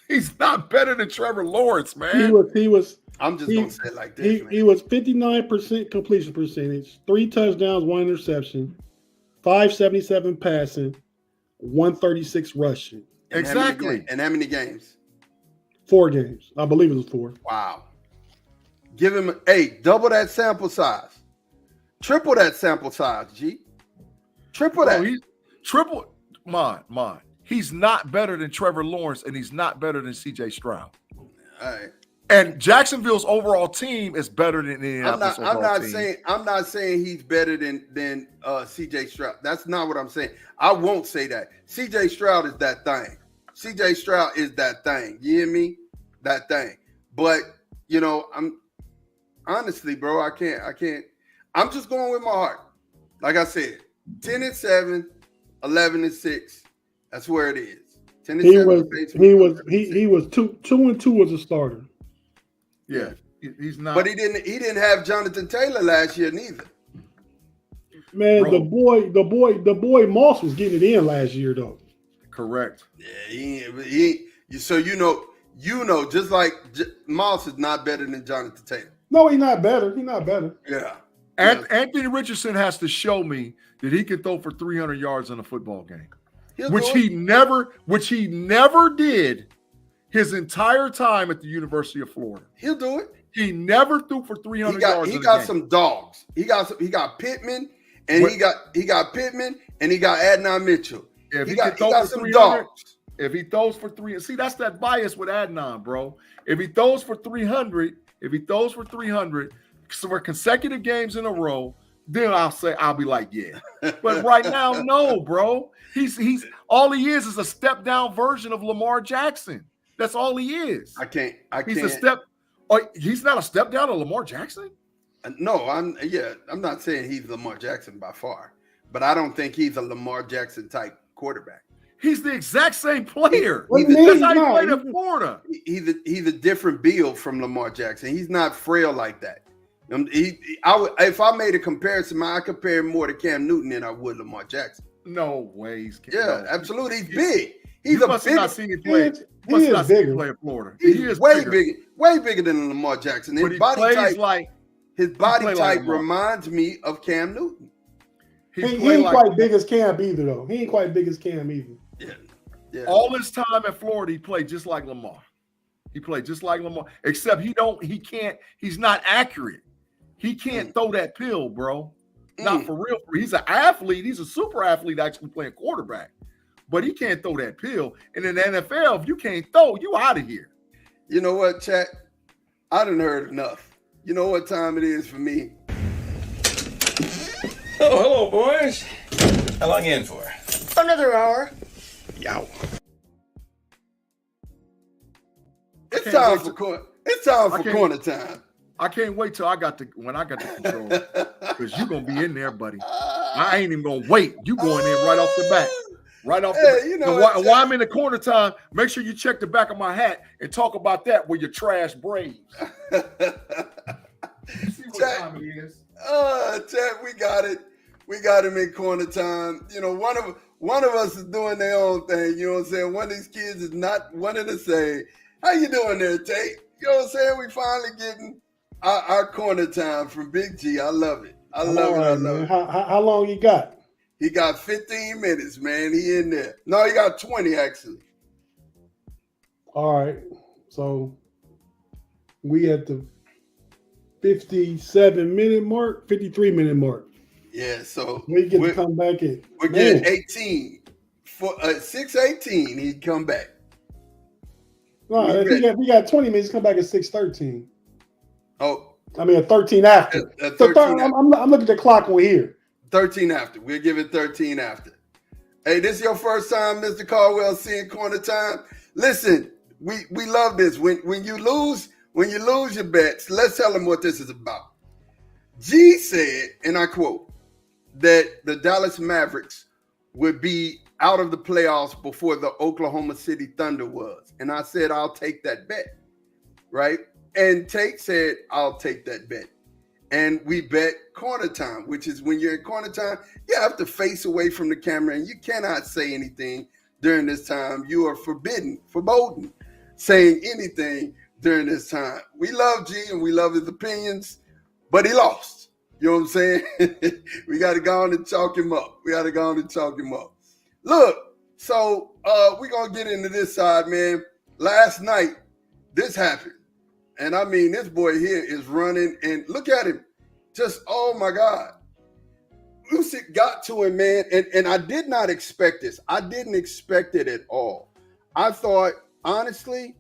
He's not better than Trevor Lawrence, man. He was. I'm just gonna say it like this. He was 59% completion percentage, 3 touchdowns, 1 interception, 577 passing, 136 rushing. Exactly. And how many games? 4 games. I believe it was 4. Wow. Give him double that sample size. Triple that sample size, G. Triple that. Mine. He's not better than Trevor Lawrence, and he's not better than CJ Stroud. All right. And Jacksonville's overall team is better than Indianapolis' overall team. I'm not saying he's better than CJ Stroud. That's not what I'm saying. I won't say that. CJ Stroud is that thing. CJ Stroud is that thing. You hear me? That thing. But I'm honestly, bro, I can't. I'm just going with my heart. Like I said, 10-7, 11-6. That's where it is. 10-7. He was 2-2 as a starter. Yeah. He's not. But he didn't have Jonathan Taylor last year neither. Man, Bro. the boy Moss was getting it in last year though. Correct. Yeah, so just like Moss is not better than Jonathan Taylor. No, he's not better. He's not better. Yeah. Anthony Richardson has to show me that he can throw for 300 yards in a football game, which he never did his entire time at the University of Florida. He'll do it. He never threw for 300 yards. He got some dogs. He got Pittman, and he got Pittman, and he got Adnan Mitchell. If he got some dogs. If he throws for 300, see, that's that bias with Adnan, bro. If he throws for 300 for consecutive games in a row, then I'll be like, yeah. But right now, no, bro. He's all he is a step down version of Lamar Jackson. That's all he is. I can't. He's not a step down of Lamar Jackson? No, I'm not saying he's Lamar Jackson by far, but I don't think he's a Lamar Jackson type quarterback. He's the exact same player. That's how he played in Florida. He's a different build from Lamar Jackson. He's not frail like that. If I made a comparison, I compare him more to Cam Newton than I would Lamar Jackson. No way. Absolutely. He's big. He's not seen him play. He is bigger. Play in Florida. He is way bigger than Lamar Jackson. His body type reminds me of Cam Newton. He ain't quite big as Cam either, though. He ain't quite big as Cam either. Yeah. All his time at Florida, he played just like Lamar. Except he's not accurate. He can't throw that pill, bro. Not for real. He's an athlete. He's a super athlete actually playing quarterback. But he can't throw that pill. And in the NFL, if you can't throw, you out of here. You know what, chat? I done heard enough. You know what time it is for me? Oh, hello, boys. How long you in for? Another hour. Yow. It's time for corner time. I can't wait till when I got the control. Because you're going to be in there, buddy. I ain't even going to wait. You going in right off the bat. Right off the bat. You know while I'm in the corner time, make sure you check the back of my hat and talk about that with your trash braids. See what time it is. Chat, we got it. We got him in corner time. You know, one of us is doing their own thing. You know what I'm saying? One of these kids is not wanting to say, "How you doing there, Tate?" You know what I'm saying? We finally getting our corner time from Big G. I love it. I love it. How long you got? He got 15 minutes, man. He in there. No, he got 20 actually. All right. So we at the 57-minute mark, 53-minute mark. Yeah, so we get to come back in. We're getting 18. For 6:18, he'd come back. No, if he got 20 minutes, come back at 6:13. Oh. I mean, at 13 after. I'm looking at the clock when we're here. 13 after. We'll give it 13 after. Hey, this is your first time, Mr. Caldwell, seeing corner time. Listen, we love this. When you lose your bets, let's tell them what this is about. G said, and I quote, that the Dallas Mavericks would be out of the playoffs before the Oklahoma City Thunder was. And I said, I'll take that bet, right? And Tate said, I'll take that bet. And we bet corner time, which is when you're in corner time, you have to face away from the camera and you cannot say anything during this time. You are verboden saying anything during this time. We love G and we love his opinions, but he lost. You know what I'm saying? We got to go on and chalk him up. Look, so we're going to get into this side, man. Last night, this happened. And I mean, this boy here is running, and look at him. Just, oh my God. Usyk got to him, man. And I did not expect this. I didn't expect it at all. I thought, honestly,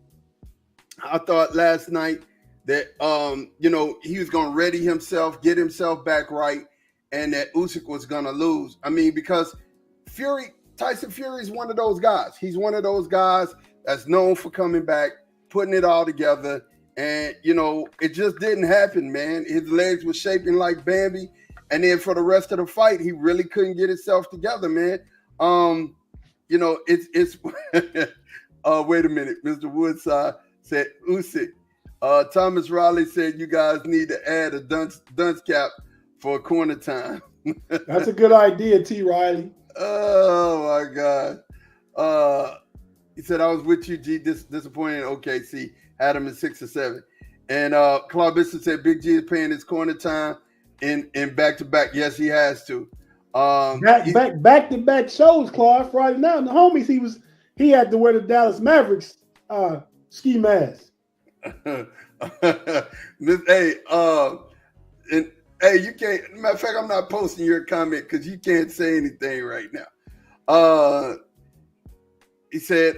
last night that, he was going to ready himself, get himself back right, and that Usyk was going to lose. I mean, because Tyson Fury is one of those guys. He's one of those guys that's known for coming back, putting it all together. And, it just didn't happen, man. His legs were shaking like Bambi. And then for the rest of the fight, he really couldn't get himself together, man. It's wait a minute. Mr. Woodside said Usyk Thomas Riley said you guys need to add a dunce cap for corner time. That's a good idea, T. Riley. Oh my God. He said I was with you, G. Disappointed in OKC. Had him in 6 or 7. And Claude Bishop said Big G is paying his corner time in back-to-back. Yes, he has to. Back-to-back shows, Claude. Friday night, and the homies, he had to wear the Dallas Mavericks ski mask. Hey, you can't. Matter of fact, I'm not posting your comment because you can't say anything right now. He said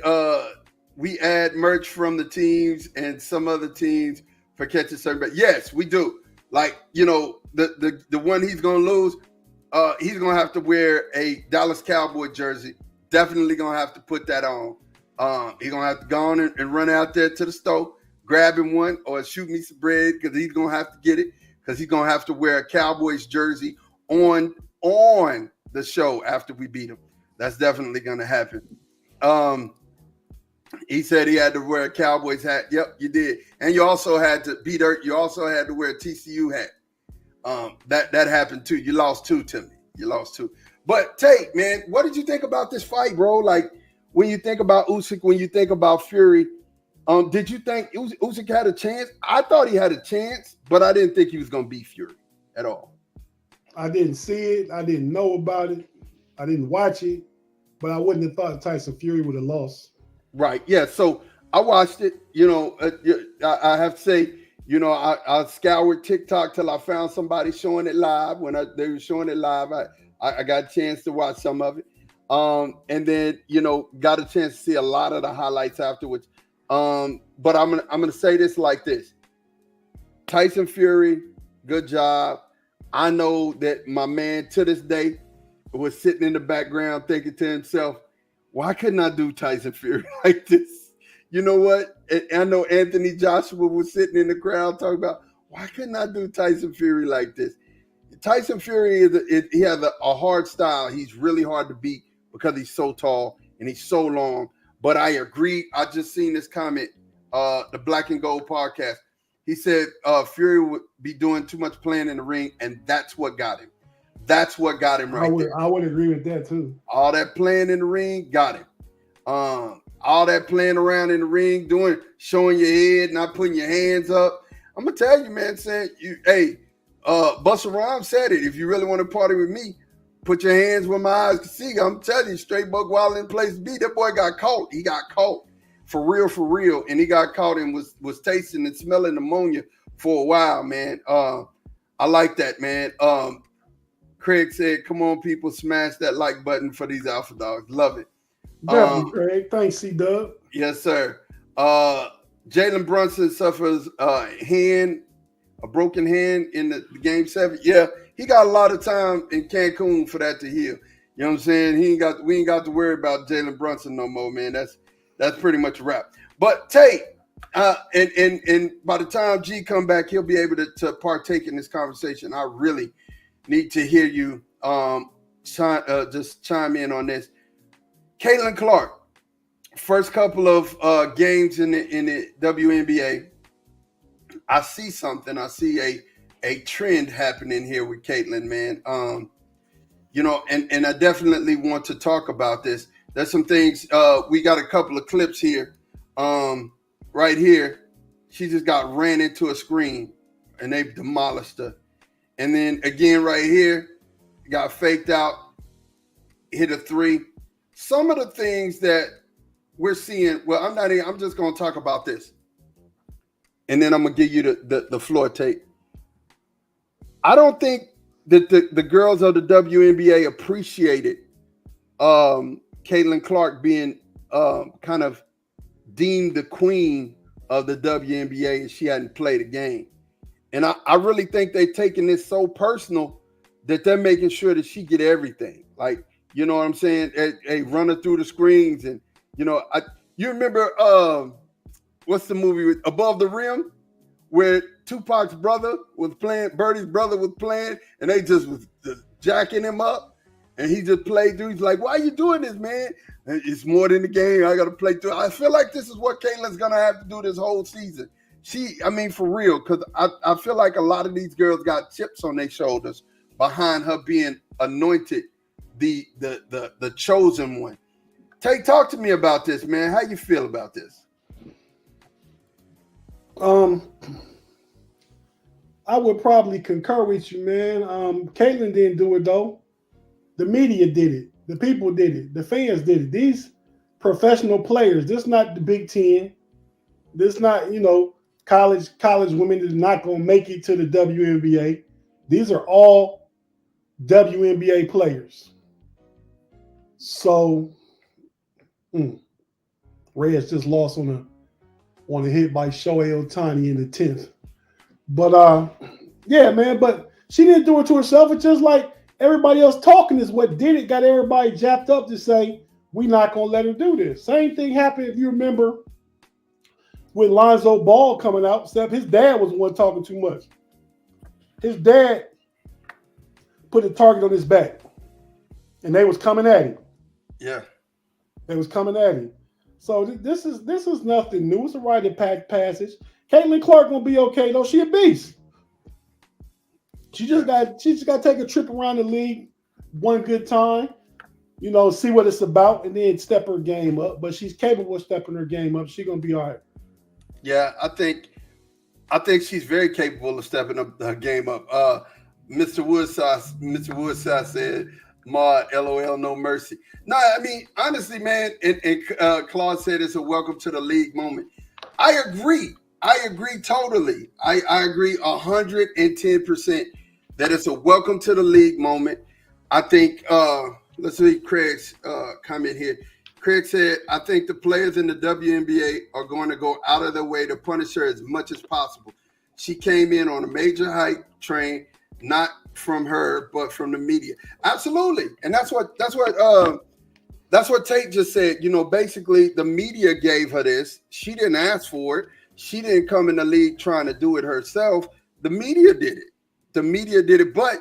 we add merch from the teams and some other teams for catching certain. But yes, we do. Like, you know, the one he's gonna lose, he's gonna have to wear a Dallas Cowboy jersey. Definitely gonna have to put that on. He's gonna have to go on and run out there to the store, grab him one, or shoot me some bread because he's gonna have to get it because he's gonna have to wear a Cowboys jersey on the show after we beat him. That's definitely gonna happen. He said he had to wear a Cowboys hat. Yep, you did. And you also had to beat her. You also had to wear a TCU hat. That happened too. You lost 2 to me. You lost 2. But Tate, man, what did you think about this fight, bro? Like when you think about Usyk, when you think about Fury, did you think Usyk had a chance? I thought he had a chance, but I didn't think he was going to beat Fury at all. I didn't see it. I didn't know about it. I didn't watch it, but I wouldn't have thought Tyson Fury would have lost. Right. Yeah. So I watched it. You know, I have to say, you know, I scoured TikTok till I found somebody showing it live. When they were showing it live, I got a chance to watch some of it. And then, you know, got a chance to see a lot of the highlights afterwards. But I'm gonna say this like this: Tyson Fury, good job. I know that my man to this day was sitting in the background thinking to himself, why couldn't I do Tyson Fury like this? You know what? I know Anthony Joshua was sitting in the crowd talking about, why couldn't I do Tyson Fury like this? Tyson Fury, he has a hard style. He's really hard to beat because he's so tall and he's so long. But I agree. I just seen this comment, the Black and Gold podcast. He said Fury would be doing too much playing in the ring, and that's what got him. That's what got him right there. I would agree with that too. All that playing in the ring got him. All that playing around in the ring, showing your head, not putting your hands up. I'm gonna tell you, man. Saying Busta Rhymes said it. If you really want to party with me, put your hands where my eyes can see. I'm telling you, straight buck wild in place to be. That boy got caught. He got caught for real, and he got caught and was tasting and smelling ammonia for a while, man. I like that, man. Craig said, come on, people, smash that like button for these Alpha Dogs. Love it. Definitely, Craig. Thanks, C-Dub. Yes, sir. Jalen Brunson suffers a broken hand in the game 7. Yeah, he got a lot of time in Cancun for that to heal. You know what I'm saying? We ain't got to worry about Jalen Brunson no more, man. That's pretty much a wrap. But Tate, and by the time G come back, he'll be able to partake in this conversation. I really need to hear you just chime in on this. Caitlin Clark, first couple of games in the WNBA, I see something. I see a trend happening here with Caitlin, man. You know, and I definitely want to talk about this. There's some things. We got a couple of clips here. Right here, she just got ran into a screen, and they've demolished her. And then again, right here, got faked out, hit a 3. Some of the things that we're seeing, well, I'm just going to talk about this. And then I'm going to give you the floor tape. I don't think that the girls of the WNBA appreciated Caitlin Clark being kind of deemed the queen of the WNBA and she hadn't played a game. And I really think they're taking this so personal that they're making sure that she get everything. Like, you know what I'm saying? Hey, running through the screens. And, you know, you remember, what's the movie with Above the Rim? Where Tupac's brother was playing, Birdie's brother was playing, and they just was jacking him up. And he just played through. He's like, why are you doing this, man? And it's more than the game. I got to play through. I feel like this is what Caitlin's going to have to do this whole season. I mean, for real, because I feel like a lot of these girls got chips on their shoulders behind her being anointed the chosen one. Talk to me about this, man. How you feel about this? I would probably concur with you, man. Caitlyn didn't do it though. The media did it. The people did it. The fans did it. These professional players. This not the Big Ten. This not college women that are not gonna make it to the WNBA. These are all WNBA players. So, Reds just lost on a hit by Shohei Ohtani in the 10th. But yeah, man. But she didn't do it to herself. It's just like everybody else talking is what did it. Got everybody japped up to say we're not gonna let her do this. Same thing happened if you remember with Lonzo Ball coming out. Except his dad was the one talking too much. His dad put a target on his back, and they was coming at him. Yeah, they was coming at him. So this is nothing new. It's a rite of passage. Caitlin Clark gonna be okay though. She a beast. She just got to take a trip around the league one good time, see what it's about, and then step her game up. But she's capable of stepping her game up. She's gonna be all right. Yeah, I think she's very capable of stepping up her game up. Mr. Woodside said, "Ma, LOL, no mercy." No, I mean honestly, man. And Claude said it's a welcome to the league moment. I agree totally. I agree 110% that it's a welcome to the league moment. I think, let's see Craig's comment here. Craig said, I think the players in the WNBA are going to go out of their way to punish her as much as possible. She came in on a major hype train, not from her, but from the media. Absolutely. And that's what Tate just said. Basically the media gave her this. She didn't ask for it. She didn't come in the league trying to do it herself. The media did it. But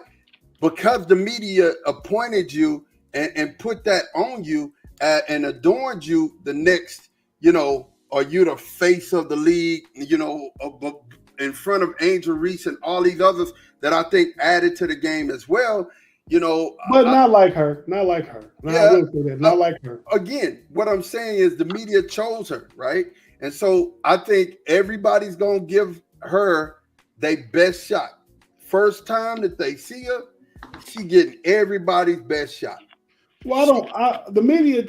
because the media appointed you and put that on you and adorned you the next, are you the face of the league, in front of Angel Reese and all these others that I think added to the game as well. But not like her. Not like her. No, yeah, I will say that. Not like her. Again, what I'm saying is the media chose her, right? And so I think everybody's going to give her their best shot. First time that they see her, she getting everybody's best shot. Well, the media,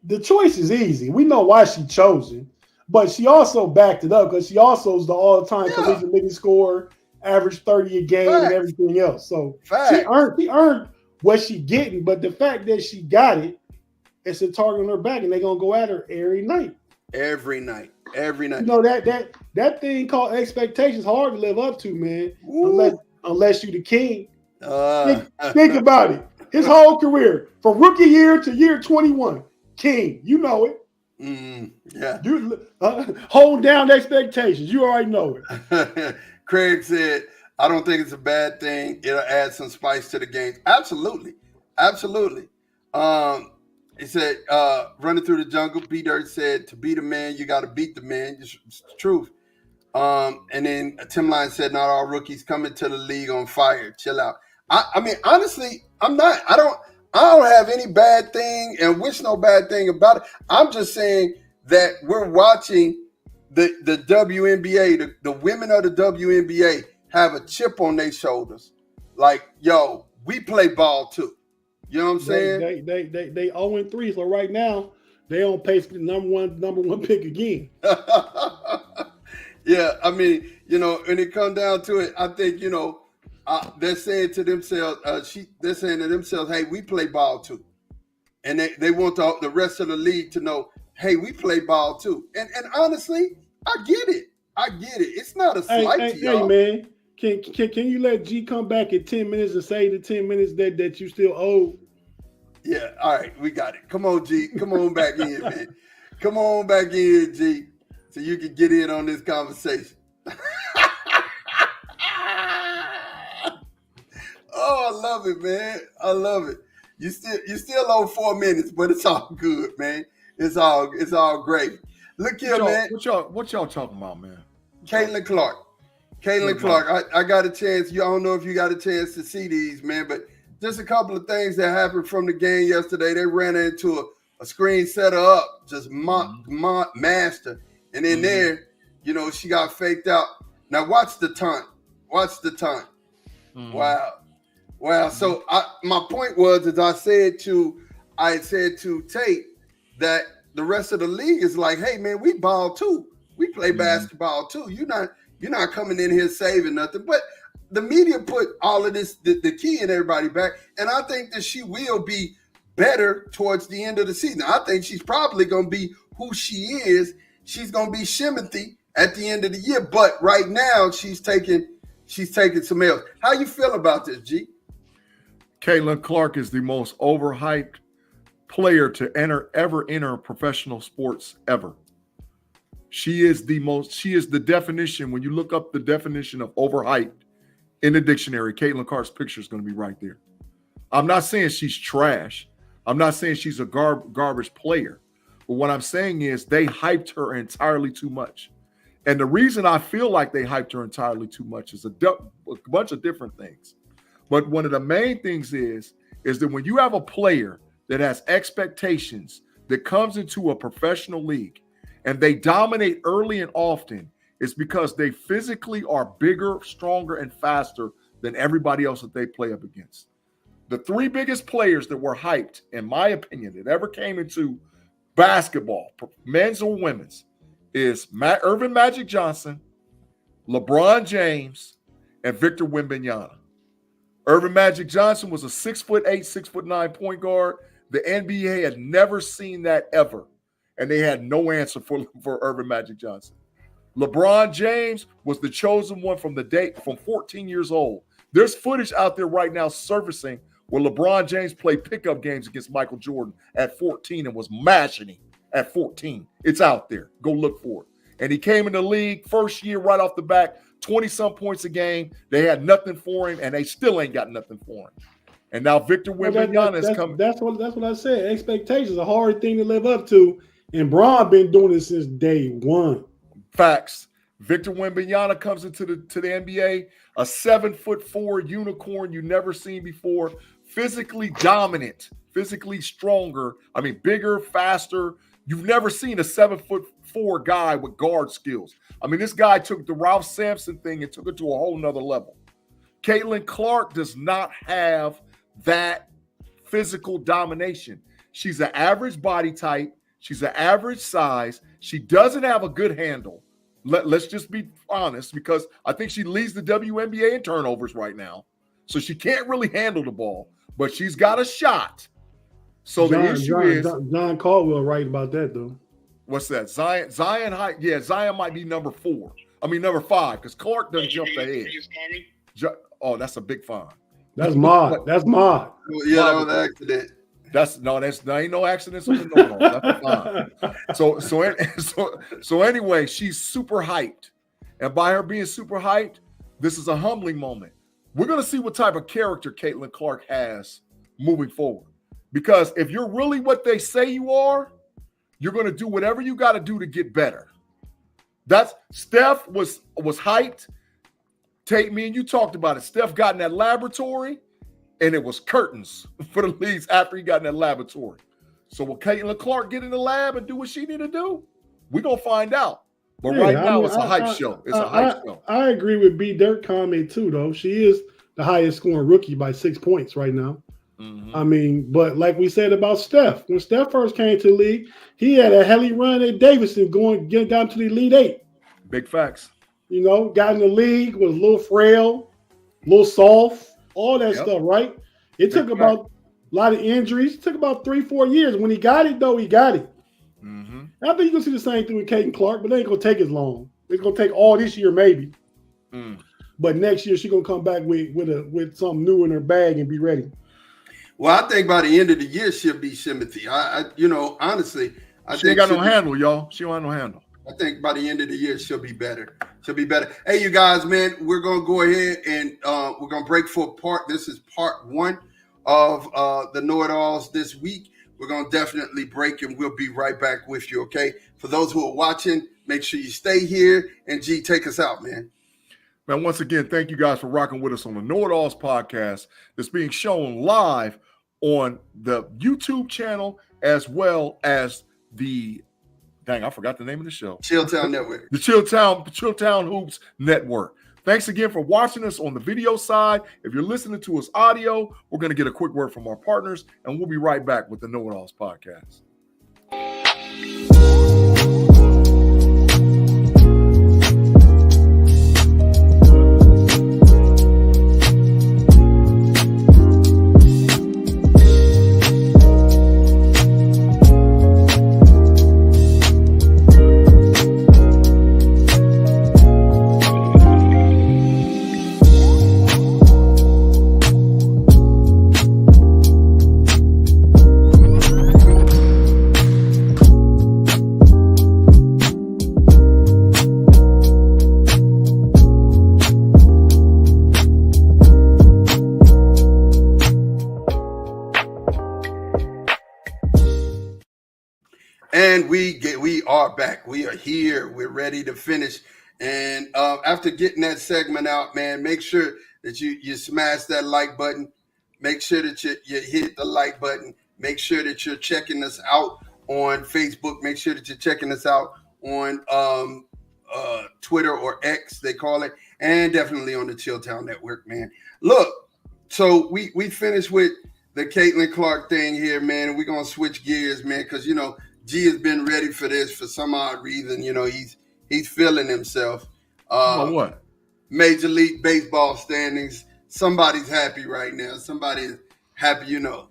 the choice is easy. We know why she chosen, but she also backed it up because she also is the all-time collegiate leading scorer, average 30 a game and everything else. So she earned what she getting, but the fact that she got it, it's a target on her back, and they're going to go at her every night. Every night. That thing called expectations hard to live up to, man. Unless you the king. Think about it. His whole career, from rookie year to year 21, king. You know it. Yeah. You hold down expectations. You already know it. Craig said, "I don't think it's a bad thing. It'll add some spice to the game." Absolutely. He said, running through the jungle, B-Dirt said, to be the man, you got to beat the man. It's the truth. And then Tim Line said, not all rookies coming to the league on fire. Chill out. I mean, honestly, I don't have any bad thing and wish no bad thing about it. I'm just saying that we're watching the WNBA, the women of the WNBA have a chip on their shoulders. Like, yo, we play ball too. You know what I'm saying? They 0-3, so right now they on pace for the number one pick again. Yeah, I mean, when it comes down to it, I think they're saying to themselves, hey, we play ball too, and they want the rest of the league to know, hey, we play ball too. And honestly, I get it. It's not a slight to y'all. Hey, man. Can you let G come back in 10 minutes and say the 10 minutes that you still owe? Yeah, all right, we got it. Come on, G. Come on back in, man. Come on back in, G, so you can get in on this conversation. Oh, I love it, man. I love it. You still owe 4 minutes, but it's all good, man. It's all great. Look here, man. What y'all talking about, man? Caitlin Clark. I got a chance. I don't know if you got a chance to see these, man, but just a couple of things that happened from the game yesterday. They ran into a screen setter up, just master. And in there, she got faked out. Now watch the taunt. Wow. So my point was, as I said to Tate, that the rest of the league is like, hey man, we ball too. We play basketball too. You're not coming in here saving nothing. But the media put all of this, the key in everybody back. And I think that she will be better towards the end of the season. I think she's probably going to be who she is. She's going to be Shimothy at the end of the year. But right now, she's taking some L's. How you feel about this, G? Caitlin Clark is the most overhyped player to ever enter professional sports ever. She is the definition. When you look up the definition of overhyped in the dictionary, Caitlin Clark's picture is going to be right there. I'm not saying she's trash. I'm not saying she's a garbage player. But what I'm saying is they hyped her entirely too much. And the reason I feel like they hyped her entirely too much is a bunch of different things. But one of the main things is that when you have a player that has expectations that comes into a professional league and they dominate early and often, it's because they physically are bigger, stronger, and faster than everybody else that they play up against. The three biggest players that were hyped, in my opinion, that ever came into basketball, men's or women's, is Irvin Magic Johnson, LeBron James, and Victor Wembanyama. Irvin Magic Johnson was a 6'8", 6'9" point guard. The NBA had never seen that ever, and they had no answer for Irvin Magic Johnson. LeBron James was the chosen one from 14 years old. There's footage out there right now surfacing where LeBron James played pickup games against Michael Jordan at 14 and was mashing him at 14. It's out there. Go look for it. And he came in the league first year right off the bat, 20-some points a game. They had nothing for him, and they still ain't got nothing for him. And now Victor Wembanyama is coming. That's what I said. Expectations are a hard thing to live up to, and Bron been doing it since day one. Facts. Victor Wembanyama comes into the NBA, a 7'4" unicorn you never seen before, physically dominant, physically stronger. I mean, bigger, faster. You've never seen a 7'4" guy with guard skills. I mean, this guy took the Ralph Sampson thing and took it to a whole nother level. Caitlin Clark does not have that physical domination. She's an average body type. She's an average size. She doesn't have a good handle. Let's just be honest, because I think she leads the WNBA in turnovers right now. So she can't really handle the ball, but she's got a shot. So the issue is John Caldwell right about that though. What's that? Zion height. Yeah, Zion might be number 5 because Clark doesn't jump the head. Oh, that's a big fine. That's mod. That's mod. Yeah, that was an accident. There ain't no accidents on the That's fine. So anyway, she's super hyped. And by her being super hyped, this is a humbling moment. We're going to see what type of character Caitlin Clark has moving forward. Because if you're really what they say you are, you're going to do whatever you got to do to get better. That's Steph was hyped. Tate, me and you talked about it. Steph got in that laboratory, and it was curtains for the leagues after he got in that laboratory. So will Caitlin Clark get in the lab and do what she need to do? We're going to find out. But it's a hype show. It's a hype show. I agree with B. Dirt comment too, though. She is the highest scoring rookie by 6 points right now. Mm-hmm. I mean, but like we said about Steph, when Steph first came to the league, he had a helly run at Davidson getting down to the Elite Eight. Big facts. You know, got in the league, was a little frail, a little soft, all that stuff, right? It took about a lot of injuries. It took about 3-4 years. When he got it, though, he got it. Mm-hmm. I think you're going to see the same thing with Caitlin Clark, but it ain't going to take as long. It's going to take all this year, maybe. But next year, she's going to come back with something new in her bag and be ready. Well, I think by the end of the year, she'll be Shimothy. Honestly, she ain't got no handle, y'all. She don't have no handle. I think by the end of the year, she'll be better. Hey, you guys, man, we're going to go ahead and we're going to break for part. This is part 1 of the KnoItAllz this week. We're going to definitely break, and we'll be right back with you, okay? For those who are watching, make sure you stay here. And, G, take us out, man. Man, once again, thank you guys for rocking with us on the KnoItAllz podcast that's being shown live on the YouTube channel as well as the I forgot the name of the show. Chilltown Network. The Chilltown Hoops Network. Thanks again for watching us on the video side. If you're listening to us audio, we're going to get a quick word from our partners, and we'll be right back with the KnoItAllz podcast. And we are back. We are here. We're ready to finish. And after getting that segment out, man, make sure that you smash that like button. Make sure that you hit the like button. Make sure that you're checking us out on Facebook. Make sure that you're checking us out on Twitter or X, they call it, and definitely on the Chilltown Network, man. Look, so we finished with the Caitlin Clark thing here, man, and we're going to switch gears, man, because, you know, G has been ready for this for some odd reason. You know, he's feeling himself. What? Major League Baseball standings. Somebody's happy right now. Somebody is happy, you know.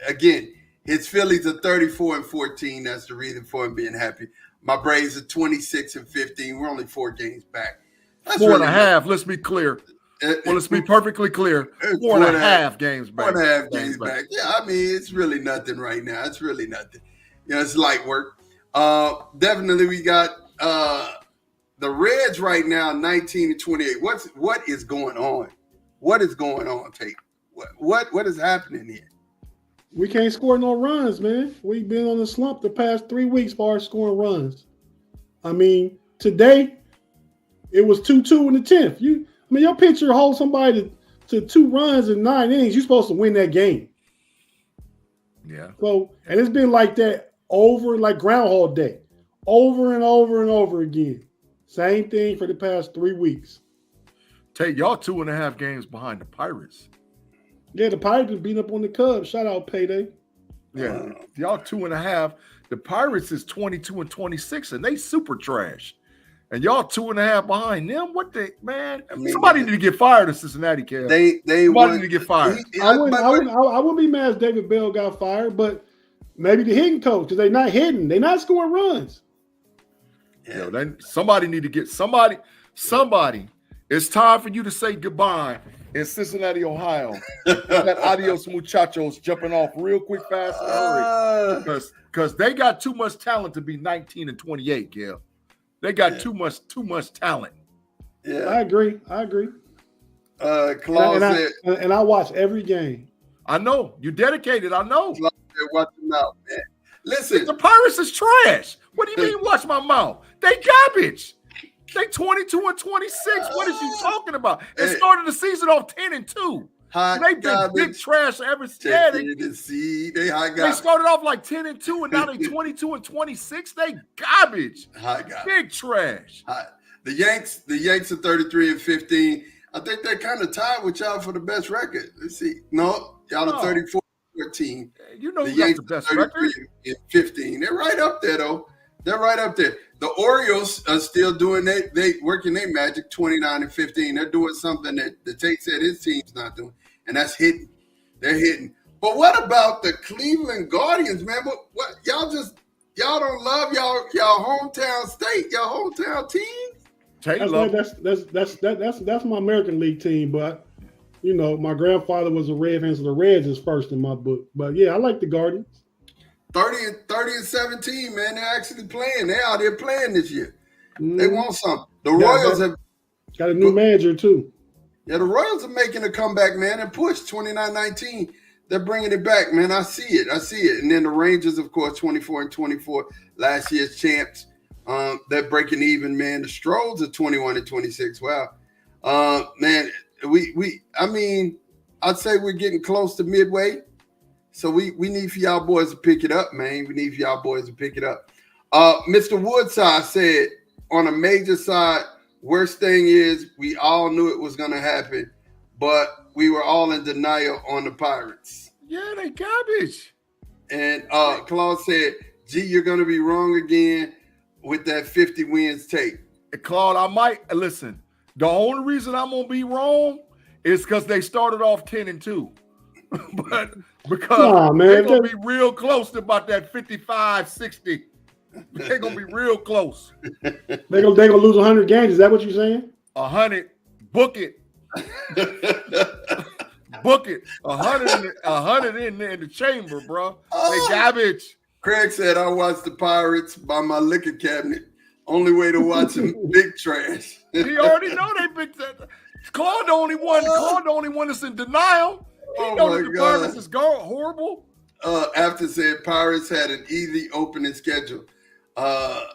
Again, his Phillies are 34-14. That's the reason for him being happy. My Braves are 26-15. We're only 4 games back. That's 4.5. Let's be clear. Well, let's be perfectly clear. 4.5 games back. 4.5 games back. Yeah, I mean, it's really nothing right now. It's really nothing. You know, it's light work. Definitely, we got the Reds right now, 19-28. What is going on? What is going on, Tate? What is happening here? We can't score no runs, man. We've been on the slump the past 3 weeks as far as scoring runs. I mean, today it was 2-2 in the 10th. Your pitcher holds somebody to 2 runs in 9 innings. You're supposed to win that game. Yeah. So, and it's been like that over, like Groundhog Day, over and over and over again. Same thing for the past 3 weeks. Tate, y'all 2.5 games behind the Pirates. Yeah, the Pirates beat up on the Cubs. Shout out Payday. Yeah, y'all 2.5. The Pirates is 22-26, and they super trash. And y'all 2.5 behind them. What the man? I mean, somebody need to get fired in Cincinnati, Kev. Somebody need to get fired. I wouldn't be mad if David Bell got fired, but maybe the hitting coach, because they're not hitting. They're not scoring runs. Yeah. Somebody need to get somebody. It's time for you to say goodbye in Cincinnati, Ohio. That adios muchachos jumping off real quick, fast, and hurry. Because they got too much talent to be 19-28, Kev. They got too much talent. Yeah, I agree. Claude and I watch every game. I know you're dedicated. I know. Claude said, watch them out, man. Listen, the Pirates is trash. What do you mean? Watch my mouth. They garbage. They 22-26. What is you talking about? They started the season off 10-2. They've been big trash ever since. Yeah, they started off like 10-2, and now they 22-26. They garbage. Big trash. The Yanks are 33-15. I think they're kind of tied with y'all for the best record. Let's see. No, y'all are 34-14. You know the Yanks got the best record. 33-15. They're right up there, though. They're right up there. The Orioles are still doing they working their magic, 29-15. They're doing something that the Tate said his team's not doing, and that's hitting. They're hitting. But what about the Cleveland Guardians, man? What y'all don't love y'all hometown state, y'all hometown team? That's my American League team, but you know, my grandfather was a Red fan, so the Reds is first in my book. But yeah, I like the Guardians. 30-17, man. They're actually playing. They're out there playing this year. They want something. The Royals have got a new manager too. Yeah, the Royals are making a comeback, man, and push 29-19. They're bringing it back, man. I see it. And then the Rangers, of course, 24-24, last year's champs. They're breaking even, man. The Strolls are 21-26. Wow. Man, I mean, I'd say we're getting close to midway. So we need for y'all boys to pick it up, man. We need for y'all boys to pick it up. Mr. Woodside said, on a major side, worst thing is we all knew it was going to happen, but we were all in denial on the Pirates. Yeah, they garbage. And Claude said, gee, you're going to be wrong again with that 50 wins tape. Claude, I might listen. The only reason I'm gonna be wrong is because they started off 10-2, but because they're gonna be real close to about that 55-60. They're gonna be real close. They're gonna lose 100 games. Is that what you're saying? 100. Book it. Book it. 100 in the chamber, bro. They garbage. Craig said, I watched the Pirates by my liquor cabinet. Only way to watch them, big trash. He already know they big trash. Claude the only one. Claude the only one that's in denial. He knows the Pirates is horrible. After said Pirates had an easy opening schedule. To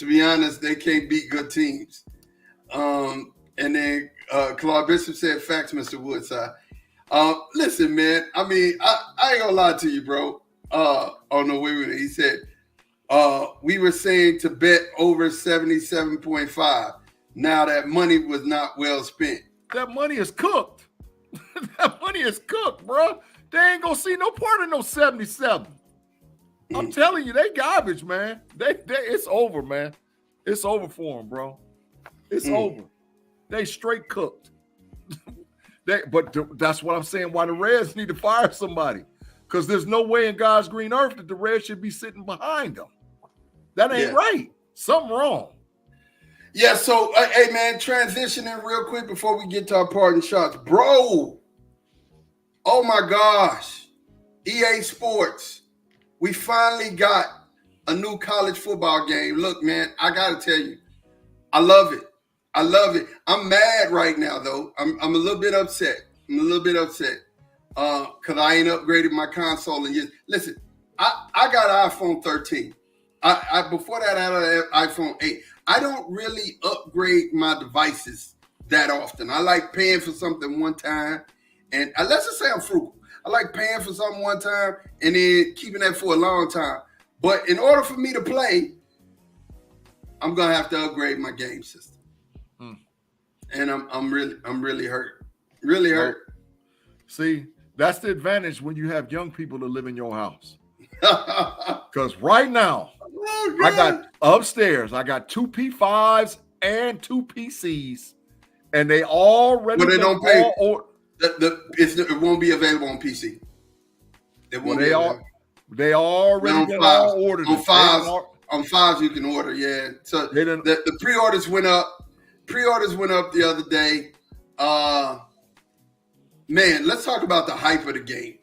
be honest, they can't beat good teams. And then Claude Bishop said, facts, Mr. Woodside. Listen, man. I mean, I ain't gonna lie to you, bro. Oh no, wait a minute. He said, we were saying to bet over 77.5. Now that money was not well spent. That money is cooked. That money is cooked, bro. They ain't gonna see no part of no 77. I'm telling you, they garbage, man. It's over, man. It's over for them, bro. It's over. They straight cooked. But that's what I'm saying. Why the Reds need to fire somebody. Because there's no way in God's green earth that the Reds should be sitting behind them. That ain't right. Something wrong. Yeah, so, hey, man, transitioning real quick before we get to our parting shots. Bro, oh, my gosh. EA Sports. We finally got a new college football game. Look, man, I got to tell you, I love it. I love it. I'm mad right now, though. I'm a little bit upset. Because I ain't upgraded my console in years. Listen, I got an iPhone 13. Before that, I had an iPhone 8. I don't really upgrade my devices that often. I like paying for something one time. And let's just say I'm frugal. I like paying for something one time and then keeping that for a long time. But in order for me to play, I'm going to have to upgrade my game system. And I'm really hurt. Really hurt. See, that's the advantage when you have young people that live in your house. Because right now, I got upstairs, I got 2 P5s and 2 PCs, and they already. But they don't pay. It won't be available on PC. It won't. They already been all ordered. On fives, you can order. Yeah. So the pre-orders went up. Pre-orders went up the other day. Man, let's talk about the hype of the game.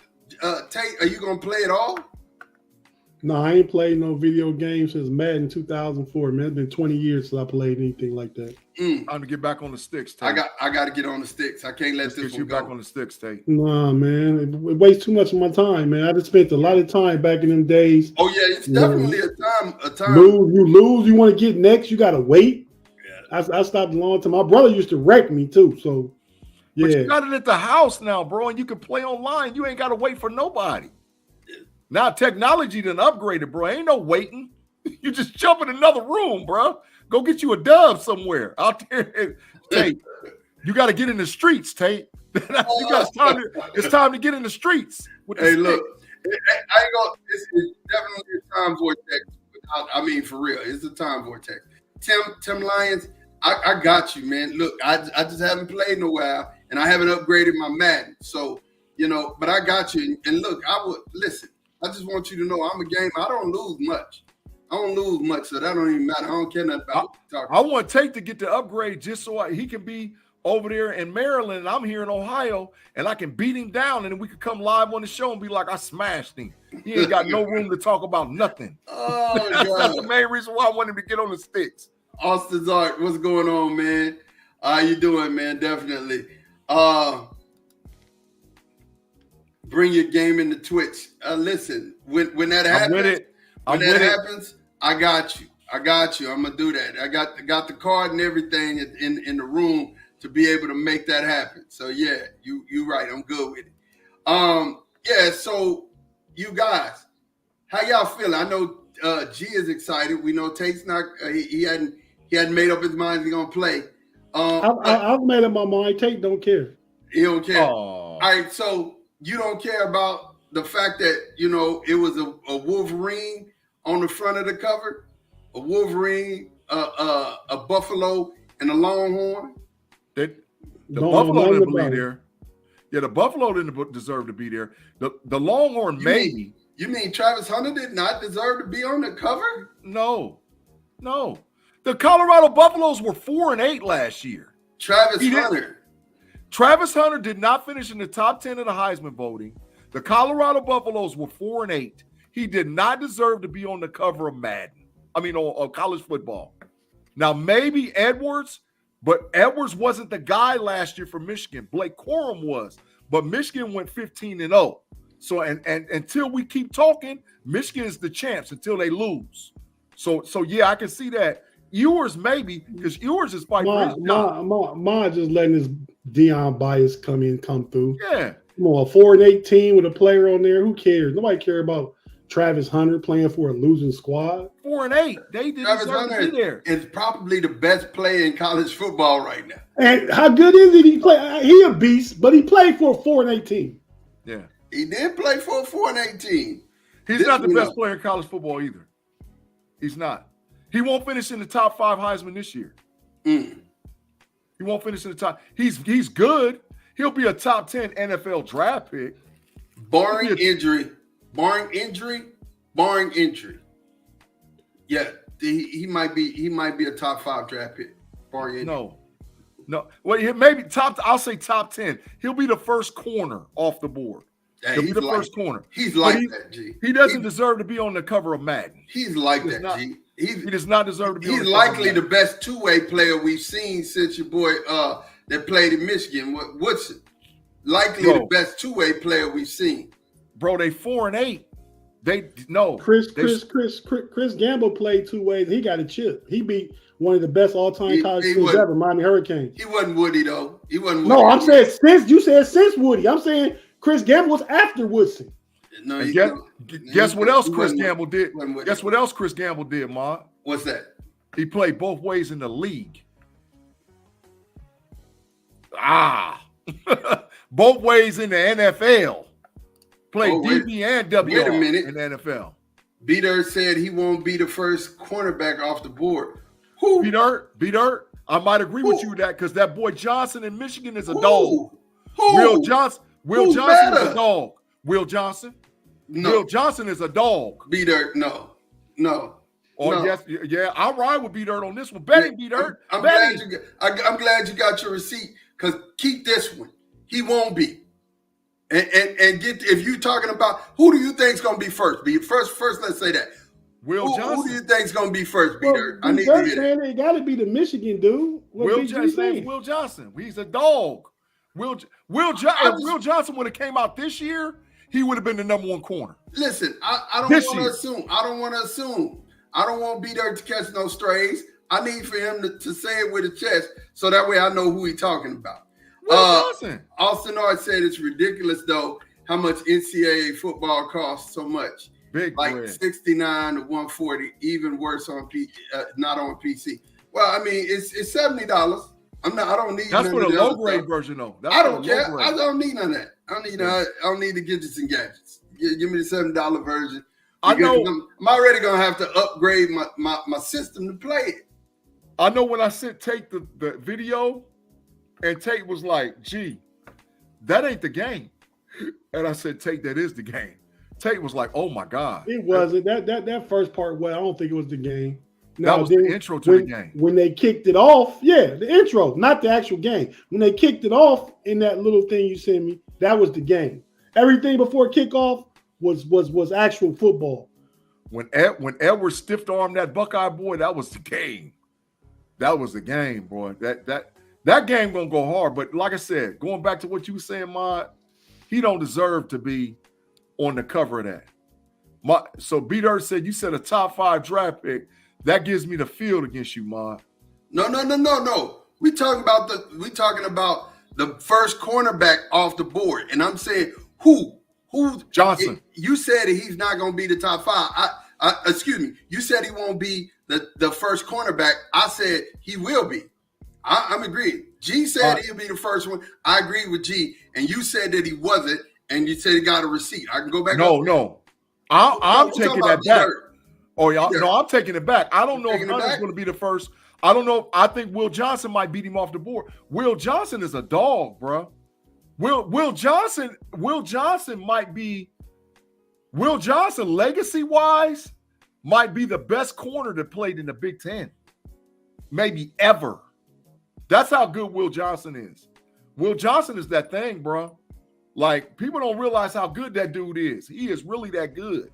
Tate, are you gonna play it all? No, I ain't played no video games since Madden 2004. Man, it's been 20 years since I played anything like that. Time to get back on the sticks, Tate. I got to get on the sticks. I can't let this one you go. back on the sticks, Tate. Nah, man, it wastes too much of my time, man. I just spent a lot of time back in them days. Oh yeah, it's definitely a time. You lose, you want to get next, you got to wait. Yeah. I stopped a long time. My brother used to wreck me too, so yeah. But you got it at the house now, bro, and you can play online. You ain't got to wait for nobody. Now technology done upgraded, bro. Ain't no waiting. You just jump in another room, bro. Go get you a dub somewhere out there. Tate, you got to get in the streets, Tate. It's time to get in the streets. Hey, look, I ain't gonna. It's definitely a time vortex. I mean, for real, it's a time vortex. Tim Lyons, I got you, man. Look, I just haven't played in a while, and I haven't upgraded my Madden. So, but I got you. And look, listen. I just want you to know I'm a gamer. I don't lose much. So that don't even matter. I don't care nothing about what you're talking about. I want Tate to get the upgrade just so he can be over there in Maryland, and I'm here in Ohio, and I can beat him down, and then we could come live on the show and be like, I smashed him. He ain't got no room to talk about nothing. Oh, That's the main reason why I want him to get on the sticks. Austin Zart, what's going on, man? How you doing, man? Definitely. Bring your game into Twitch. Listen, when that happens, I got you. I'm gonna do that. I got the card and everything in the room to be able to make that happen. So yeah, you right. I'm good with it. Yeah. So you guys, how y'all feeling? I know G is excited. We know Tate's not. He hadn't made up his mind he's gonna play. I've made up my mind. Tate don't care. He don't care. Oh. All right. So you don't care about the fact that it was a Wolverine on the front of the cover, a Wolverine, a Buffalo, and a Longhorn. The Buffalo didn't be there. Yeah, the Buffalo didn't deserve to be there. The Longhorn maybe. You mean Travis Hunter did not deserve to be on the cover? No. The Colorado Buffaloes were 4-8 last year. Travis Hunter did not finish in the top 10 of the Heisman voting. The Colorado Buffaloes were 4-8. He did not deserve to be on the cover of Madden. I mean, on college football. Now, maybe Edwards, but Edwards wasn't the guy last year for Michigan. Blake Corum was, but Michigan went 15-0. So, and until we keep talking, Michigan is the champs until they lose. So yeah, I can see that. Ewers maybe, because Ewers is fighting for his job. Ma just letting his Deion bias come through. Yeah. Come on, a 4-8 team with a player on there. Who cares? Nobody care about Travis Hunter playing for a losing squad. 4-8. They didn't deserve to be there. Is probably the best player in college football right now. And how good is he play? He a beast, but he played for a 4-8 team. Yeah. He did play for a 4-8 team. He's not the best player in college football either. He's not. He won't finish in the top 5 Heisman this year. He won't finish in the top. He's good. He'll be a top 10 NFL draft pick. Barring injury. Yeah, he might be a top 5 draft pick. Barring injury. No. Well, maybe I'll say top 10. He'll be the first corner off the board. He'll be the first corner. He's like that, G. He doesn't deserve to be on the cover of Madden. He's like that, G. He does not deserve to be on the cover. He's likely the best two-way player we've seen since your boy that played in Michigan, Woodson. Likely the best two-way player we've seen. Bro, they 4-8. Chris Gamble played 2 ways. He got a chip. He beat one of the best all-time college teams ever, Miami Hurricanes. He wasn't Woody though. No, I'm saying since Woody. I'm saying Chris Gamble was after Woodson. No, guess what else Chris Gamble did? Guess what else Chris Gamble did, Ma? What's that? He played both ways in the league. Both ways in the NFL. Played DB and WR in the NFL. B-Dirt said he won't be the first cornerback off the board. B-Dirt, I might agree with you that because that boy Johnson in Michigan is a dog. Will Johnson is a dog. Will Johnson? No. Will Johnson is a dog. B-Dirt, no. Yes, yeah, I'll ride with B-Dirt on this one. Betting B-Dirt. I'm glad you got your receipt because keep this one. He won't be. And get if you're talking about who do you think's gonna be first? First, let's say that. Will Johnson. Who do you think's gonna be first, B-Dirt? I need to hear that. It got to be the Michigan dude. Will Johnson. He's a dog. Will Johnson would have came out this year, he would have been the number 1 corner. Listen, I don't want to assume. I don't want B-Dirt to catch no strays. I need for him to say it with a chest so that way I know who he's talking about. Austin Art said it's ridiculous though how much NCAA football costs so much. Big like bread. 69 to 140, even worse on not on PC. Well, I mean it's $70. I don't need. That's for the low grade version though. I don't care. I don't need none of that. I don't need to get you some gadgets. Give me the $7 version. I know. I'm already gonna have to upgrade my system to play it. I know when I sent Tate the video. And Tate was like, gee, that ain't the game. And I said, Tate, that is the game. Tate was like, oh, my God. It wasn't. That first part, I don't think it was the game. That was the intro to the game. When they kicked it off, the intro, not the actual game. When they kicked it off in that little thing you sent me, that was the game. Everything before kickoff was actual football. When Edwards stiff-armed that Buckeye boy, that was the game. That was the game, boy. That game gonna go hard. But like I said, going back to what you were saying, Mod, he don't deserve to be on the cover of that. So B-Dirt said, you said a top 5 draft pick. That gives me the field against you, Mod. No. We talking about the first cornerback off the board. And I'm saying who Johnson. You said he's not going to be the top 5. Excuse me. You said he won't be the first cornerback. I said he will be. I'm agreeing. G said he'll be the first one. I agree with G. And you said that he wasn't, and you said he got a receipt. I can go back. No. I'm taking that back. Oh, yeah. No, I'm taking it back. I don't know if Hunter's going to be the first. I don't know. I think Will Johnson might beat him off the board. Will Johnson is a dog, bro. Will Johnson legacy-wise might be the best corner that played in the Big Ten. Maybe ever. That's how good Will Johnson is. Will Johnson is that thing, bro. Like, people don't realize how good that dude is. He is really that good.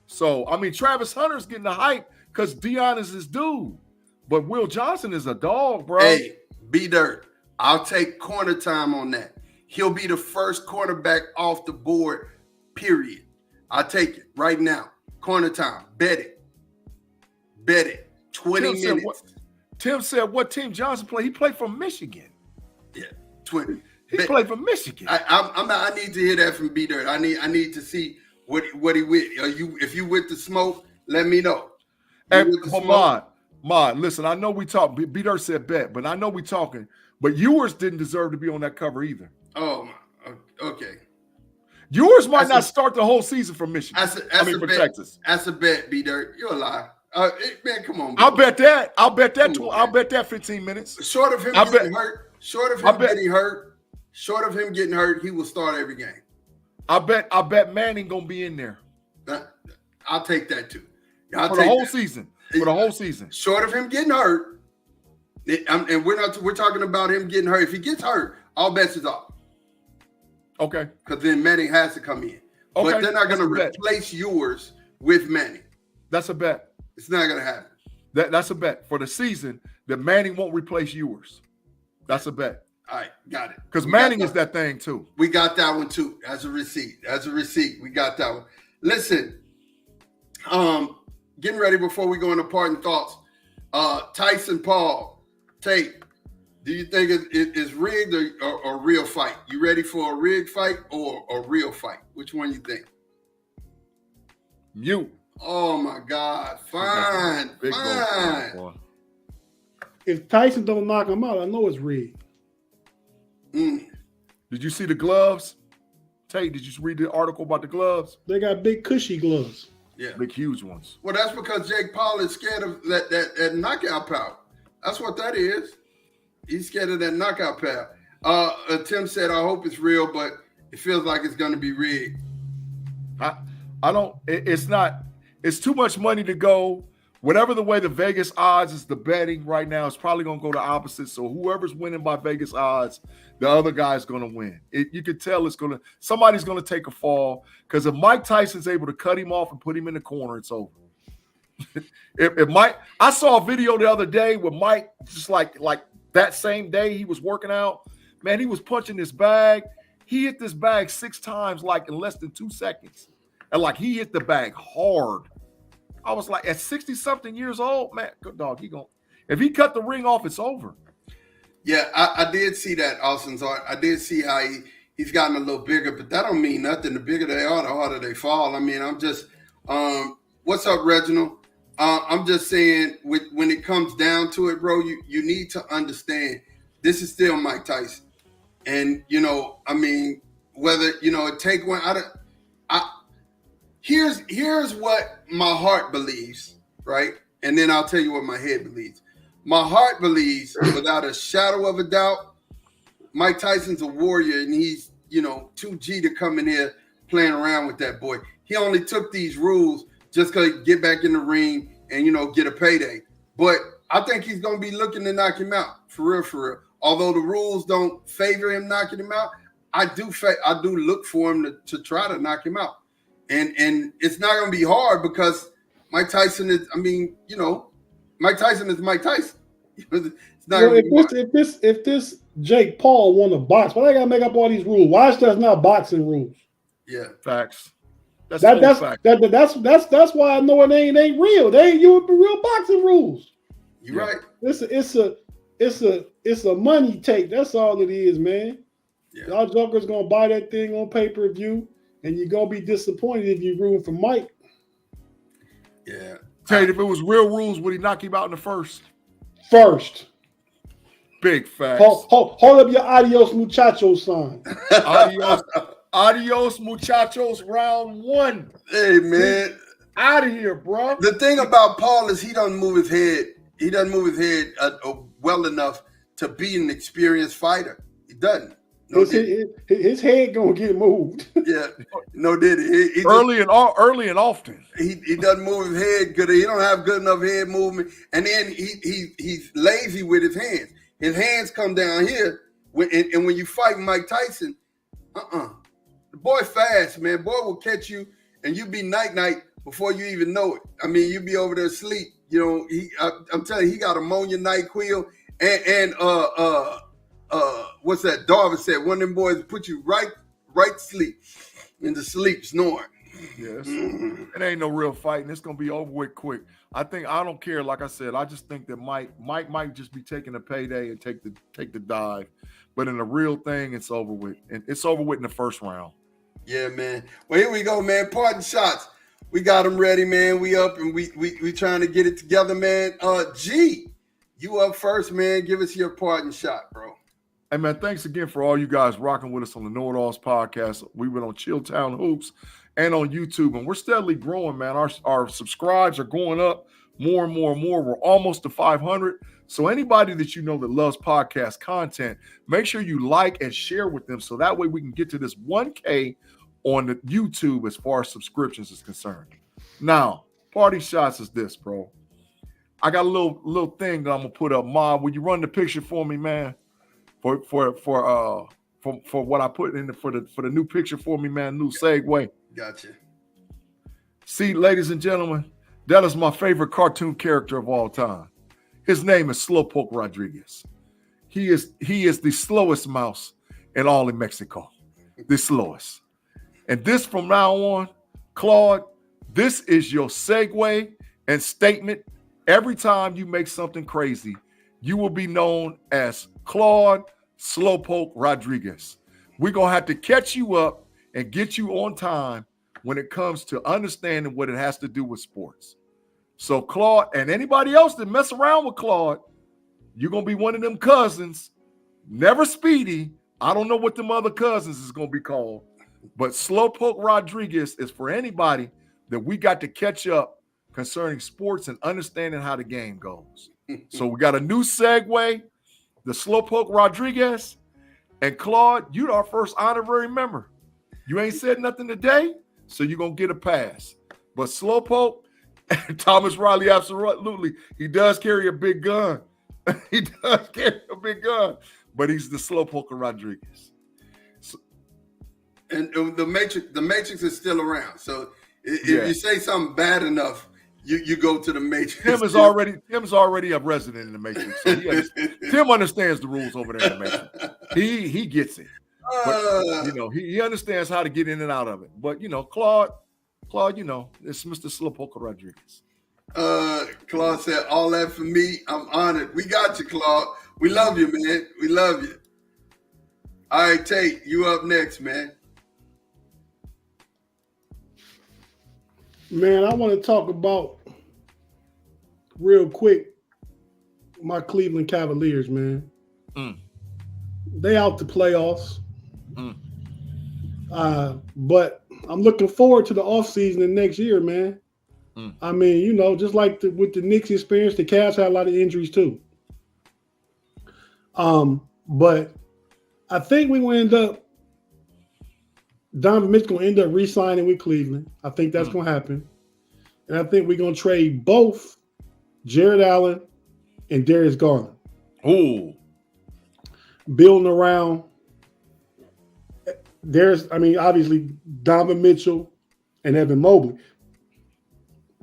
So, I mean, Travis Hunter's getting the hype because Deion is his dude. But Will Johnson is a dog, bro. Hey, B-Dirt, I'll take corner time on that. He'll be the first quarterback off the board, period. I'll take it right now. Corner time. Bet it. 20 minutes. Tim said, what team Johnson played? He played for Michigan. Yeah, 20. He played for Michigan. I need to hear that from B-Dirt. I need to see what he with. If you with the smoke, let me know. Hey, Mod, listen, I know we talk. B-Dirt said bet, but I know we talking. But Ewers didn't deserve to be on that cover either. Oh, okay. Ewers might not start the whole season for Michigan. For Texas. That's a bet, B-Dirt. You're a lie. Man, come on. Bro. I'll bet that 15 minutes. Short of him getting hurt, he will start every game. I bet Manning gonna be in there. I'll take that too. For the whole season. For the whole season. Short of him getting hurt, and we're talking about him getting hurt. If he gets hurt, all bets is off. Okay. Because then Manning has to come in. Okay. But they're not going to replace yours with Manning. That's a bet. It's not going to happen. That's a bet. For the season, that Manning won't replace yours. That's a bet. All right, got it. Because Manning is that thing too. We got that one too. As a receipt. We got that one. Listen, getting ready before we go into parting thoughts. Tyson Paul, Tate, do you think it's rigged or a real fight? You ready for a rigged fight or a real fight? Which one you think? You. Oh my God! Fine. If Tyson don't knock him out, I know it's rigged. Did you see the gloves? Tate, did you read the article about the gloves? They got big cushy gloves. Yeah, big huge ones. Well, that's because Jake Paul is scared of that knockout power. That's what that is. He's scared of that knockout power. Tim said, "I hope it's real, but it feels like it's going to be rigged." I don't. It's not. It's too much money to go. Whatever the way the Vegas odds is the betting right now, it's probably going to go the opposite. So whoever's winning by Vegas odds, the other guy's going to win. You can tell somebody's going to take a fall because if Mike Tyson's able to cut him off and put him in the corner, it's over. if Mike, I saw a video the other day with Mike, just like that same day he was working out. Man, he was punching this bag. He hit this bag 6 times, like in less than 2 seconds, and like he hit the bag hard. I was like, at 60-something years old, man, good dog. If he cut the ring off, it's over. Yeah, I did see that, Austin. So I did see how he's gotten a little bigger, but that don't mean nothing. The bigger they are, the harder they fall. I mean, I'm just, what's up, Reginald? I'm just saying, when it comes down to it, bro, you need to understand this is still Mike Tyson, and I mean, whether it take one. Here's what my heart believes, right? And then I'll tell you what my head believes. My heart believes, without a shadow of a doubt, Mike Tyson's a warrior, and he's, too G to come in here playing around with that boy. He only took these rules just because he get back in the ring and, get a payday. But I think he's going to be looking to knock him out, for real. Although the rules don't favor him knocking him out, I do look for him to try to knock him out. And it's not going to be hard because Mike Tyson is, Mike Tyson is Mike Tyson. It's not if this Jake Paul won a box. Why they gotta make up all these rules? Why is that not boxing rules? Yeah, facts. That's why I know it ain't real. They ain't using real boxing rules. You're right. It's a money take. That's all it is, man. Yeah. Y'all jokers gonna buy that thing on pay-per-view, and you're gonna be disappointed if you're rooting for Mike. Yeah. Tell you, if it was real rules, would he knock him out in the first? Big facts. Hold up your adios muchachos sign. Adios muchachos, round 1. Hey, man. Out of here, bro. The thing about Paul is he doesn't move his head. He doesn't move his head well enough to be an experienced fighter. He doesn't. His head gonna get moved. Yeah, no, did he early and often. He doesn't move his head good. He don't have good enough head movement, and then he's lazy with his hands. His hands come down here, and when you fight Mike Tyson, the boy fast, man. Boy will catch you, and you be night before you even know it. I mean, you be over there asleep. You know, I'm telling you, he got ammonia NyQuil and what's that? Darvin said one of them boys put you right sleep into sleep snoring. Yes, it ain't no real fighting. It's gonna be over with quick. I don't care. Like I said, I just think that Mike might just be taking a payday and take the dive. But in the real thing, it's over with. And it's over with in the first round. Yeah, man. Well, here we go, man. Parting shots. We got them ready, man. We up and we trying to get it together, man. G, you up first, man. Give us your parting shot, bro. Hey, man, thanks again for all you guys rocking with us on the KnoItAllz podcast. We went on Chilltown Hoops and on YouTube, and we're steadily growing, man. Our subscribes are going up more and more and more. We're almost to 500. So anybody that you know that loves podcast content, make sure you like and share with them so that way we can get to this 1K on the YouTube as far as subscriptions is concerned. Now, party shots is this, bro. I got a little thing that I'm gonna put up. Ma, will you run the picture for me, man? For what I put in for the new picture for me, man. New segue. Gotcha. See, ladies and gentlemen, that is my favorite cartoon character of all time. His name is Slowpoke Rodriguez. He is the slowest mouse in all of Mexico. The slowest. And this from now on, Claude, this is your segue and statement. Every time you make something crazy, you will be known as Claude Slowpoke Rodriguez. We're going to have to catch you up and get you on time when it comes to understanding what it has to do with sports. So Claude and anybody else that mess around with Claude, you're going to be one of them cousins. Never Speedy. I don't know what them other cousins is going to be called. But Slowpoke Rodriguez is for anybody that we got to catch up concerning sports and understanding how the game goes. So we got a new segue, the Slowpoke Rodriguez. And Claude, you're our first honorary member. You ain't said nothing today, so you're going to get a pass. But Slowpoke, Thomas Riley, absolutely. He does carry a big gun. He does carry a big gun, but he's the Slowpoke Rodriguez. So, and the Matrix is still around. So if you say something bad enough, you go to the Matrix. Tim's already a resident in the Matrix. So Tim understands the rules over there in the Matrix. He gets it. But, he understands how to get in and out of it. But Claude, it's Mr. Slowpoke Rodriguez. Claude said, all that for me. I'm honored. We got you, Claude. We love you, man. We love you. All right, Tate, you up next, man. Man, I want to talk about real quick my Cleveland Cavaliers, man. They out the playoffs. But I'm looking forward to the offseason and next year, man. I mean, just like with the Knicks experience, the Cavs had a lot of injuries too. But I think we will end up, Donovan Mitchell going to end up re-signing with Cleveland. I think that's going to happen. And I think we're going to trade both Jared Allen and Darius Garland. Oh. Building around, obviously Donovan Mitchell and Evan Mobley.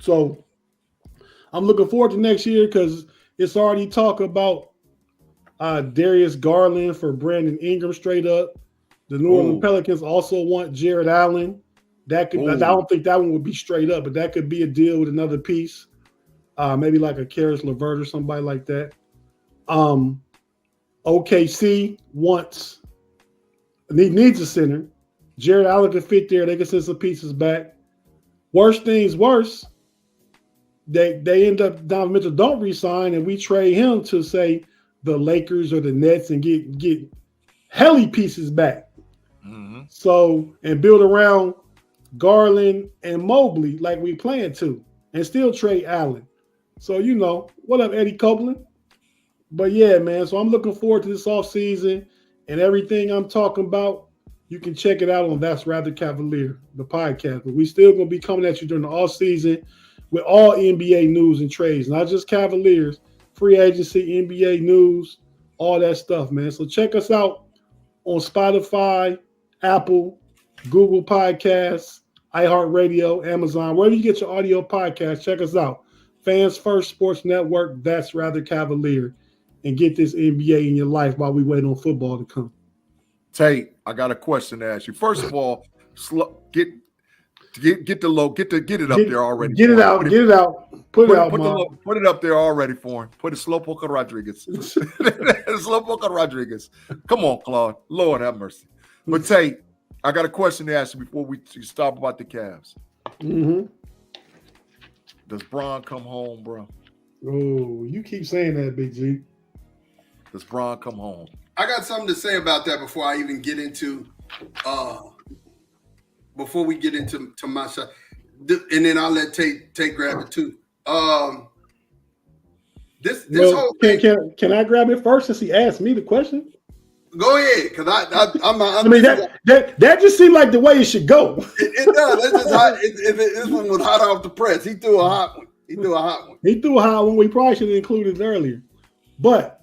So I'm looking forward to next year because it's already talk about Darius Garland for Brandon Ingram straight up. The New Orleans Pelicans also want Jared Allen. That could. I don't think that one would be straight up, but that could be a deal with another piece. Maybe like a Karis LeVert or somebody like that. OKC needs a center. Jared Allen could fit there. They can send some pieces back. Worst things worse, they end up Donovan Mitchell don't resign, and we trade him to say the Lakers or the Nets and get helly pieces back. Mm-hmm. So and build around Garland and Mobley like we plan to, and still trade Allen. So what up, Eddie Copeland? But yeah, man. So I'm looking forward to this offseason and everything I'm talking about. You can check it out on That's Rather Cavalier, the podcast. But we still gonna be coming at you during the offseason with all NBA news and trades, not just Cavaliers, free agency, NBA news, all that stuff, man. So check us out on Spotify, Apple, Google Podcasts, iHeartRadio, Amazon, wherever you get your audio podcast. Check us out. Fans First Sports Network, That's Rather Cavalier, and get this NBA in your life while we wait on football to come. Tate, I got a question to ask you. First of all, get it up there already. Get it out. Put it out. Put it up there already for him. Put it Slowpoke Rodriguez. Slowpoke Rodriguez. Come on, Claude. Lord have mercy. But Tate, I got a question to ask you before we stop about the Cavs. Mm-hmm. Does Bron come home, bro? Oh, you keep saying that, Big G. Does Bron come home? I got something to say about that before I even get into before we get into my shot. And then I'll let Tate grab it too. This whole thing, can I grab it first since he asked me the question? Go ahead, because that just seemed like the way it should go. It does. That's just hot. This one was hot off the press. He threw a hot one. He threw a hot one. We probably should have included it earlier, but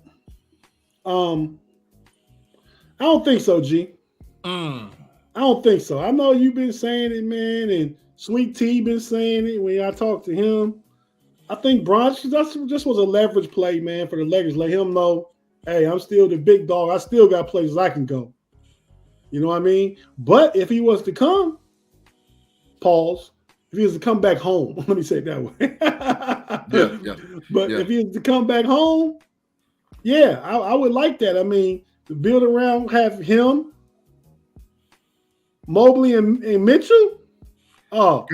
I don't think so, G. I don't think so. I know you've been saying it, man, and Sweet T been saying it when I talked to him. I think Bron just was a leverage play, man, for the Lakers. Let him know, hey, I'm still the big dog. I still got places I can go. You know what I mean? But if he was to come, if he was to come back home, let me say it that way. But if he was to come back home, yeah, I would like that. I mean, to build around, have him, Mobley, and Mitchell. Oh,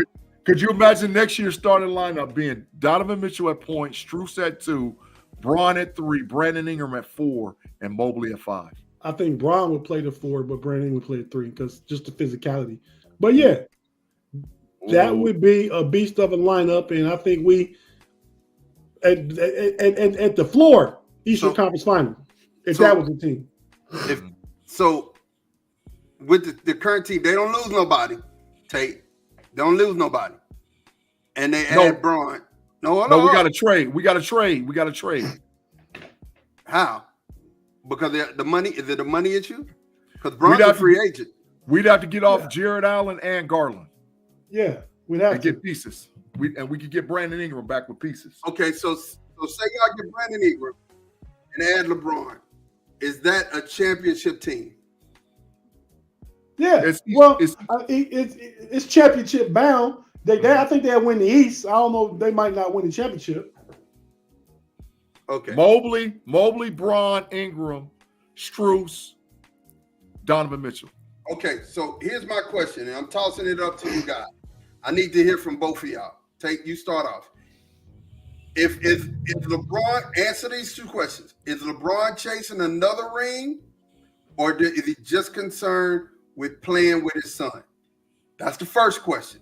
could you imagine next year's starting lineup being Donovan Mitchell at point, Strus at 2, Bron at 3, Brandon Ingram at 4, and Mobley at 5? I think Bron would play the 4, but Brandon Ingram would play the 3 because just the physicality. But yeah, that would be a beast of a lineup, and I think we at the floor Eastern Conference Final. If that was the team. With the current team, they don't lose nobody. Tate. They don't lose nobody. And they add Bron. No, we got to trade. We got to trade. How? Because the money, is it a money issue? Because Bron's a free agent. We'd have to get off Jared Allen and Garland. Yeah, we'd have to get pieces. We could get Brandon Ingram back with pieces. Okay, so say y'all get Brandon Ingram and add LeBron. Is that a championship team? Yeah, it's championship bound. I think they'll win the East. I don't know. They might not win the championship. Okay. Mobley, Bron, Ingram, Strus, Donovan Mitchell. Okay, so here's my question, and I'm tossing it up to you guys. I need to hear from both of y'all. You start off. If LeBron, answer these two questions. Is LeBron chasing another ring, or is he just concerned with playing with his son? That's the first question.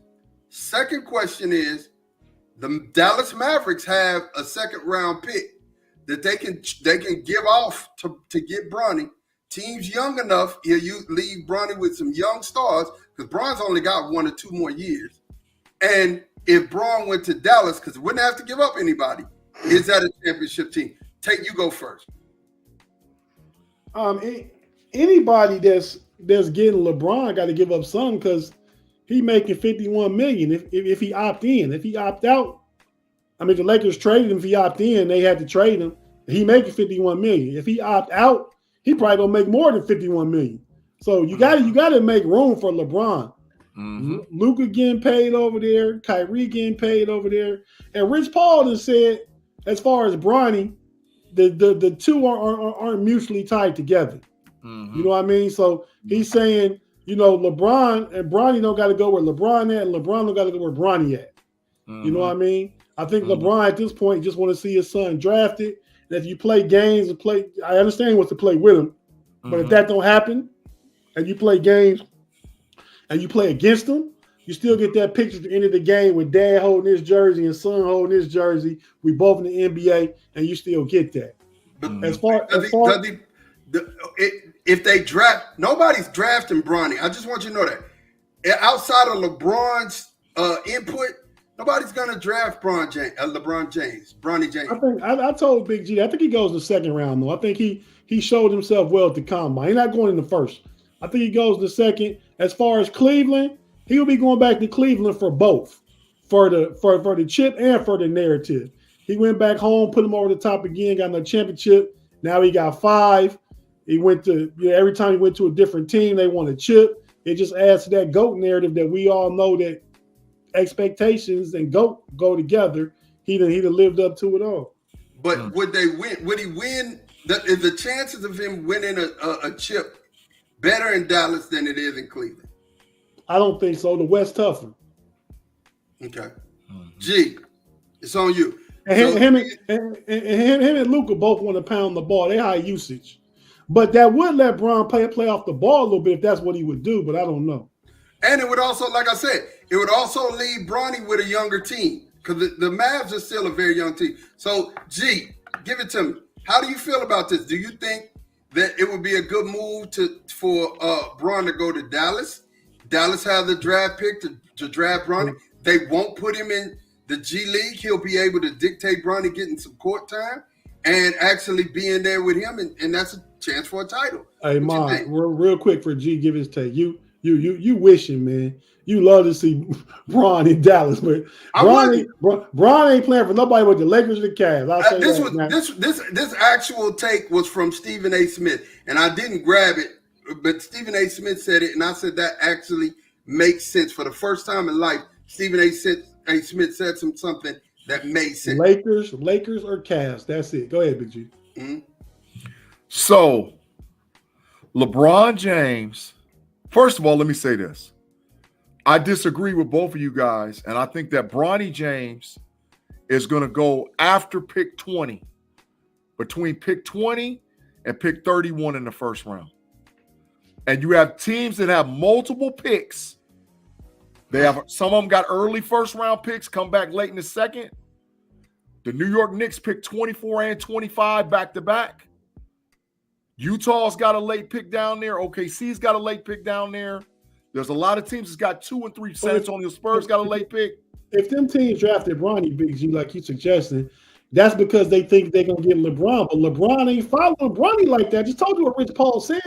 Second question is, the Dallas Mavericks have a second round pick that they can give off to get Bronny. Teams young enough, you leave Bronny with some young stars, because Bron's only got 1 or 2 more years. And if Bron went to Dallas, because it wouldn't have to give up anybody, is that a championship team? You go first. Anybody that's getting LeBron got to give up some, because he making $51 million if he opt in. If he opt out, I mean, the Lakers traded him. If he opt in, they had to trade him. He making 51 million. If he opt out, he probably gonna make more than 51 million. So you gotta make room for LeBron. Mm-hmm. Luka getting paid over there, Kyrie getting paid over there, and Rich Paul has said, as far as Bronny, the two aren't mutually tied together. Mm-hmm. You know what I mean? So he's saying, LeBron and Bronny don't got to go where LeBron at, and LeBron don't got to go where Bronny at. Mm-hmm. You know what I mean? I think LeBron at this point just want to see his son drafted. And if you play games and I understand he wants to play with him, but if that don't happen, and you play games and you play against them, you still get that picture at the end of the game with dad holding his jersey and son holding his jersey. We both in the NBA, and you still get that. If they draft, nobody's drafting Bronny. I just want you to know that. Outside of LeBron's input, nobody's gonna draft Bronny James. I told Big G, I think he goes the second round though. I think he showed himself well at the combine. He's not going in the first. I think he goes the second. As far as Cleveland, he'll be going back to Cleveland for both, for the chip and for the narrative. He went back home, put him over the top again, got another championship. Now he got 5. He went to every time he went to a different team, they won a chip. It just adds to that GOAT narrative that we all know that expectations and GOAT go together. He'd have lived up to it all. But would they win? Would he win? Is the chances of him winning a chip better in Dallas than it is in Cleveland? I don't think so. The West tougher. Okay. G, it's on you. And him and Luka both want to pound the ball. They high usage. But that would let Bron play off the ball a little bit if that's what he would do, but I don't know. And it would also, like I said, it would also leave Bronny with a younger team because the Mavs are still a very young team. So, G, give it to me. How do you feel about this? Do you think that it would be a good move for Bron to go to Dallas? Dallas has the draft pick to draft Bronny. They won't put him in the G League. He'll be able to dictate Bronny getting some court time and actually being there with him, and that's a chance for a title. Hey, Mom, real quick for G, give his take. You wishing, man. You love to see Bron in Dallas, but Bron ain't playing for nobody but the Lakers and the Cavs. I'll say this actual take was from Stephen A. Smith, and I didn't grab it, but Stephen A. Smith said it, and I said that actually makes sense. For the first time in life, Stephen A. Smith said something that made sense. Lakers or Cavs. That's it. Go ahead, Big G. Mm-hmm. So, LeBron James, first of all, let me say this. I disagree with both of you guys, and I think that Bronny James is going to go after pick 20, between pick 20 and pick 31 in the first round. And you have teams that have multiple picks. Some of them got early first round picks, come back late in the second. The New York Knicks picked 24 and 25 back to back. Utah's got a late pick down there. OKC's got a late pick down there. There's a lot of teams that's got 2 and 3. San Antonio Spurs got a late pick. If them teams drafted Bronny, Big G, like you suggesting, that's because they think they're going to get LeBron. But LeBron ain't following Bronny like that. Just told you what Rich Paul said.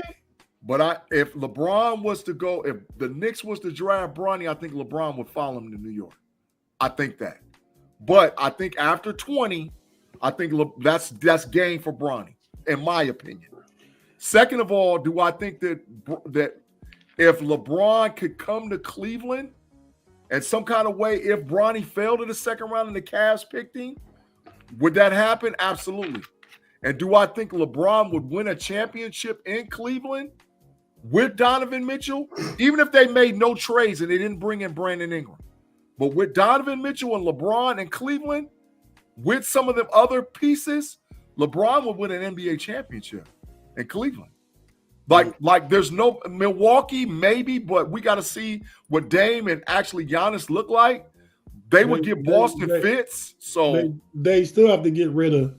But if LeBron was to go, if the Knicks was to draft Bronny, I think LeBron would follow him to New York. I think that. But I think after 20, I think that's game for Bronny, in my opinion. Second of all, do I think that if LeBron could come to Cleveland in some kind of way, if Bronny failed in the second round and the Cavs picked him, would that happen? Absolutely. And do I think LeBron would win a championship in Cleveland with Donovan Mitchell, even if they made no trades and they didn't bring in Brandon Ingram? But with Donovan Mitchell and LeBron in Cleveland, with some of the other pieces, LeBron would win an NBA championship in Cleveland. Like there's no Milwaukee, maybe, but we got to see what Dame and actually Giannis look like. They would give Boston fits. So they still have to get rid of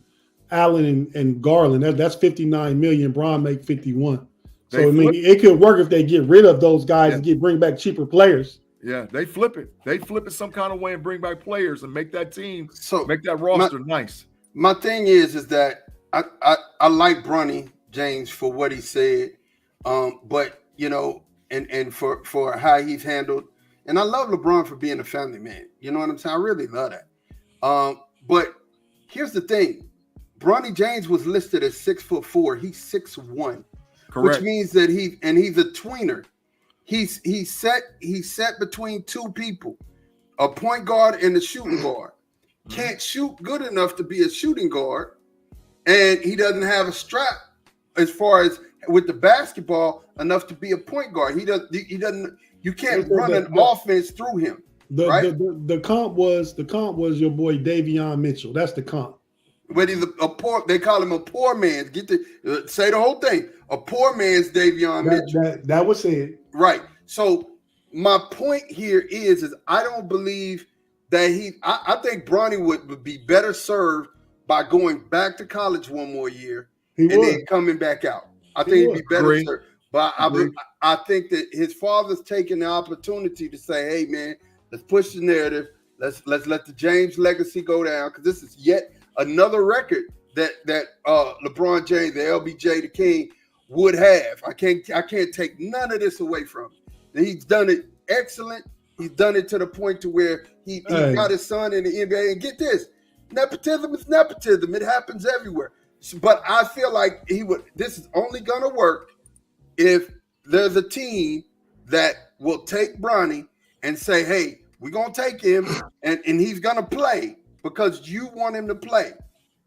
Allen and Garland. That's $59 million. Bron make 51. So I mean, it could work if they get rid of those guys and bring back cheaper players. Yeah, they flip it. They flip it some kind of way and bring back players and make that team, make that roster nice. My thing is that I like Bronny James for what he said, but and for how he's handled, and I love LeBron for being a family man. You know what I'm saying? I really love that. But here's the thing: Bronny James was listed as 6'4". He's 6'1", Correct. which means that he's a tweener. He's set between two people, a point guard and a shooting guard. Can't shoot good enough to be a shooting guard, and he doesn't have a strap as far as with the basketball enough to be a point guard. He doesn't. You can't run an offense through him. The comp was your boy Davion Mitchell. That's the comp. But he's a poor. They call him a poor man's. Say the whole thing. A poor man's Davion Mitchell. That was it. Right. So my point here is I don't believe that I think Bronny would be better served by going back to college one more year then coming back out. I think he'd be better served. But I think that his father's taking the opportunity to say, hey man, let's push the narrative. Let's let the James legacy go down, because this is yet another record that LeBron James, the LBJ, the King, would have. I can't take none of this away from him. He's done it excellent. He's done it to the point to where he got his son in the NBA. And get this, nepotism is nepotism. It happens everywhere. But I feel like this is only gonna work if there's a team that will take Bronny and say, hey, we're going to take him and he's going to play because you want him to play.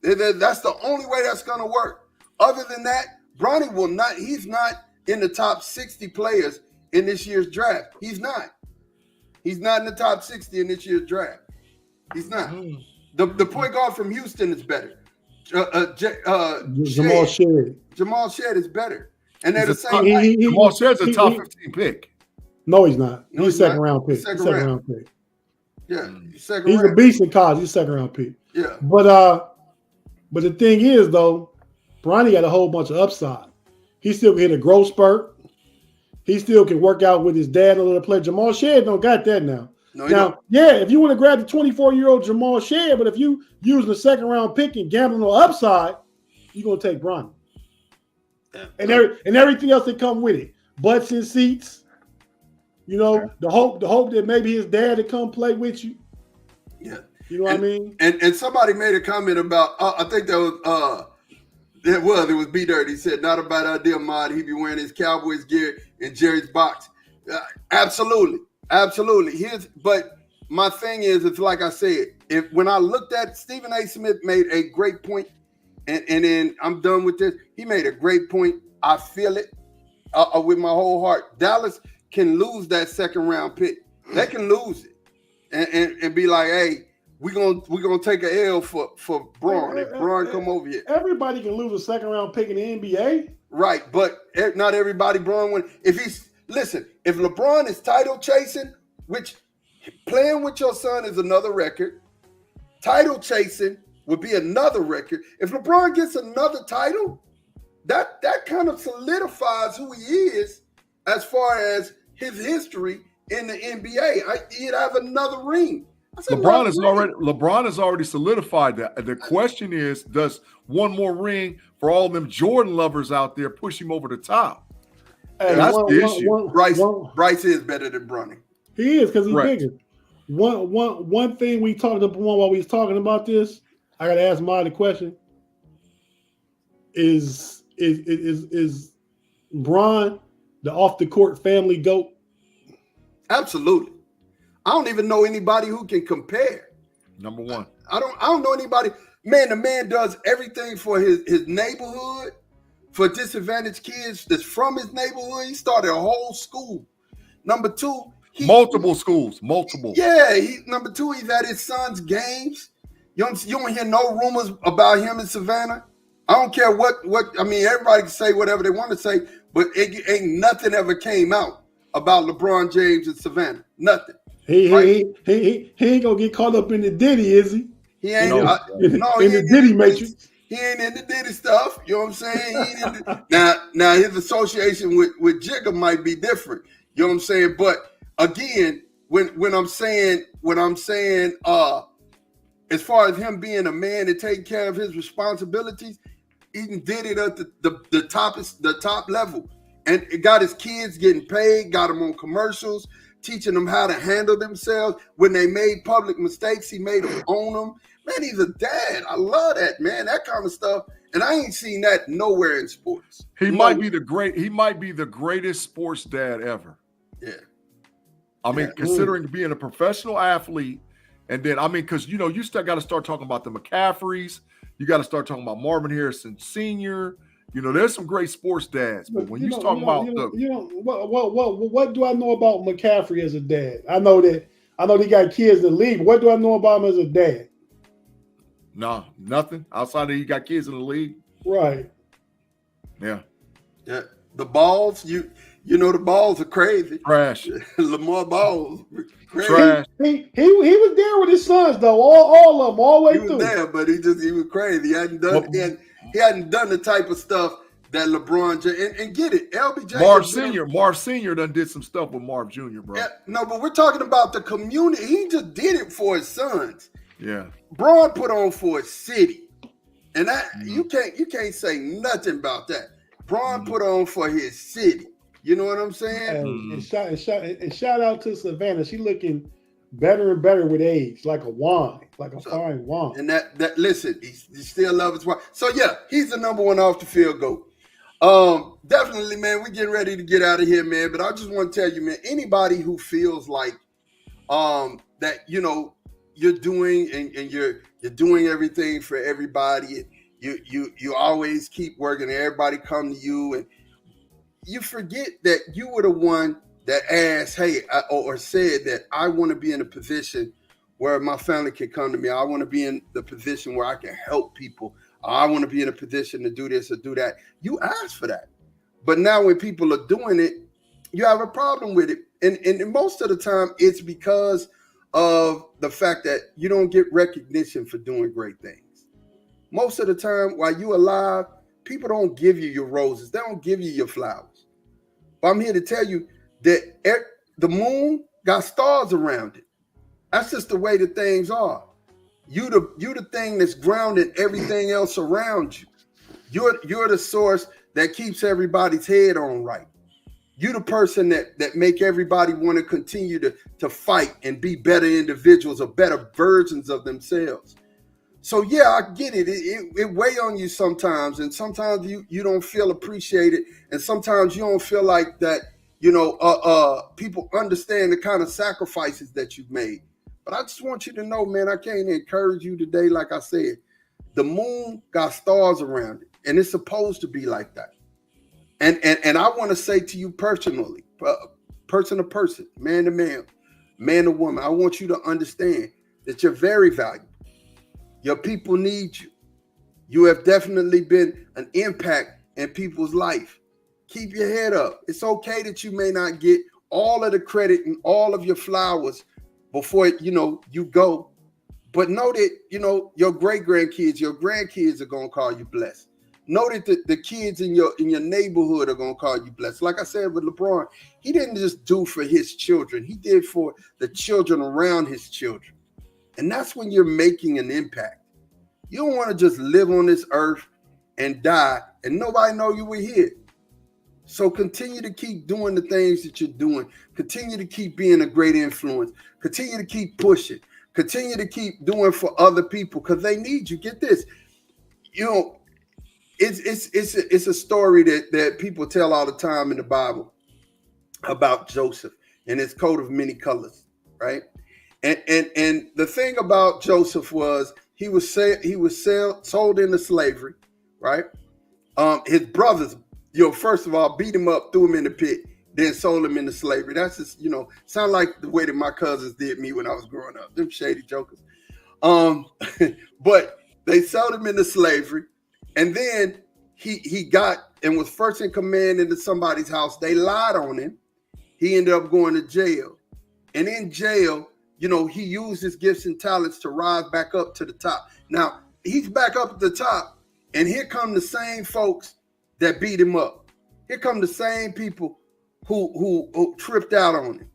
That's the only way that's going to work. Other than that, Bronny he's not in the top 60 players in this year's draft. He's not. He's not in the top 60 in this year's draft. He's not. The point guard from Houston is better. Jamal Shead. Jamal Shead is better. And they're the same. Jamal Shead's a top 15 pick. No, he's not. He's a second round pick. Second round pick. Yeah, he's a beast in college. He's a second round pick. Yeah. But the thing is, though, Bronny got a whole bunch of upside. He still can hit a growth spurt. He still can work out with his dad a little play. Jamal Shead don't got that now. If you want to grab the 24-year-old Jamal Shead, but if you using a second round pick and gambling on upside, you're gonna take Bronny. Yeah. And everything else that come with it. Butts and seats. The hope that maybe his dad would come play with you. Yeah. You know what I mean? And somebody made a comment about, I think that was, it was B Dirt. He said, not a bad idea, Mod. He'd be wearing his Cowboys gear in Jerry's box. Absolutely. But my thing is, it's like I said, when I looked at Stephen A. Smith made a great point, and then I'm done with this. He made a great point. I feel it with my whole heart. Dallas can lose that second round pick. They can lose it and be like, hey, we're gonna take an L for Braun if Braun come over here. Everybody can lose a second round pick in the NBA. Right, but not everybody Braun win. If LeBron is title chasing, which playing with your son is another record, title chasing would be another record. If LeBron gets another title, that kind of solidifies who he is as far as his history in the NBA. He'd have another ring. LeBron has already solidified that. The question is, does one more ring for all them Jordan lovers out there push him over the top? Hey, that's the issue. Bryce is better than Bronny. He is, because he's bigger. One thing we talked about while we was talking about this, I gotta ask Molly the question. Is Bron the off the court family GOAT? Absolutely. I don't even know anybody who can compare. Number one. I don't know anybody. Man, the man does everything for his neighborhood, for disadvantaged kids that's from his neighborhood. He started a whole school. Number two, multiple schools. Yeah, number two, he's at his son's games. You don't hear no rumors about him in Savannah. I don't care what I mean, everybody can say whatever they want to say, but ain't nothing ever came out about LeBron James in Savannah. Nothing. He ain't gonna get caught up in the Diddy, is he? He ain't in the Diddy matrix. He ain't in the Diddy stuff. You know what I'm saying? He ain't now his association with Jigga might be different. You know what I'm saying? But again, when I'm saying as far as him being a man and taking care of his responsibilities, he did it at the top level, and it got his kids getting paid, got him on commercials, teaching them how to handle themselves. When they made public mistakes, he made them own them. Man, he's a dad. I love that, man. That kind of stuff. And I ain't seen that nowhere in sports. He might be the greatest sports dad ever. Yeah. I mean, considering being a professional athlete, and then because you still got to start talking about the McCaffreys. You got to start talking about Marvin Harrison Sr. There's some great sports dads, but when you're talking about what do I know about McCaffrey as a dad? I know they got kids in the league. What do I know about him as a dad? No, nothing outside of he got kids in the league. Right. Yeah. The balls, the balls are crazy. Trash. Lamar balls. Crazy. Trash. He was there with his sons though, all of them, all the way through. He was there, but he was crazy. He hadn't done the type of stuff that LeBron and get it. LBJ. Marv Sr. done did some stuff with Marv Jr., bro. Yeah, no, but we're talking about the community. He just did it for his sons. Yeah. Braun put on for his city. And that you can't say nothing about that. Braun put on for his city. You know what I'm saying? And shout out to Savannah. She looking better and better with age, like a wine, like a fine wine. And that listen, he still loves his wife. So yeah, he's the number one off the field goal. Definitely, man. We're getting ready to get out of here, man. But I just want to tell you, man, anybody who feels like that, you're doing and you're doing everything for everybody. You always keep working and everybody come to you, and you forget that you were the one that asked, hey, or said that I want to be in a position where my family can come to me. I want to be in the position where I can help people. I want to be in a position to do this or do that. You asked for that. But now when people are doing it, you have a problem with it. And most of the time it's because of the fact that you don't get recognition for doing great things. Most of the time while you're alive, people don't give you your roses. They don't give you your flowers. But I'm here to tell you that the moon got stars around it. That's just the way the things are. You the thing that's grounding everything else around you. You're the source that keeps everybody's head on right. You're the person that make everybody want to continue to fight and be better individuals or better versions of themselves. So yeah, I get it. It weigh on you sometimes, and sometimes you don't feel appreciated, and sometimes you don't feel like that. People understand the kind of sacrifices that you've made. But I just want you to know, man, I can't encourage you today. Like I said, the moon got stars around it, and it's supposed to be like that. And I want to say to you personally, person to person, man to man, man to woman, I want you to understand that you're very valuable. Your people need you. You have definitely been an impact in people's life. Keep your head up. It's okay that you may not get all of the credit and all of your flowers before you go, but know that your great grandkids, your grandkids are gonna call you blessed. Know that the kids in your neighborhood are gonna call you blessed. Like I said with LeBron, he didn't just do for his children; he did for the children around his children, and that's when you're making an impact. You don't want to just live on this earth and die, and nobody know you were here. So continue to keep doing the things that you're doing. Continue to keep being a great influence. Continue to keep pushing. Continue to keep doing for other people because they need you. Get this, it's a story that people tell all the time in the Bible about Joseph and his coat of many colors, right? And the thing about Joseph was he was sold into slavery, right? His brothers, first of all, beat him up, threw him in the pit, then sold him into slavery. That's just, sound like the way that my cousins did me when I was growing up. Them shady jokers. But they sold him into slavery, and then he got and was first in command into somebody's house. They lied on him. He ended up going to jail, and in jail, he used his gifts and talents to rise back up to the top. Now he's back up at the top, and here come the same folks that beat him up. Here come the same people who tripped out on him.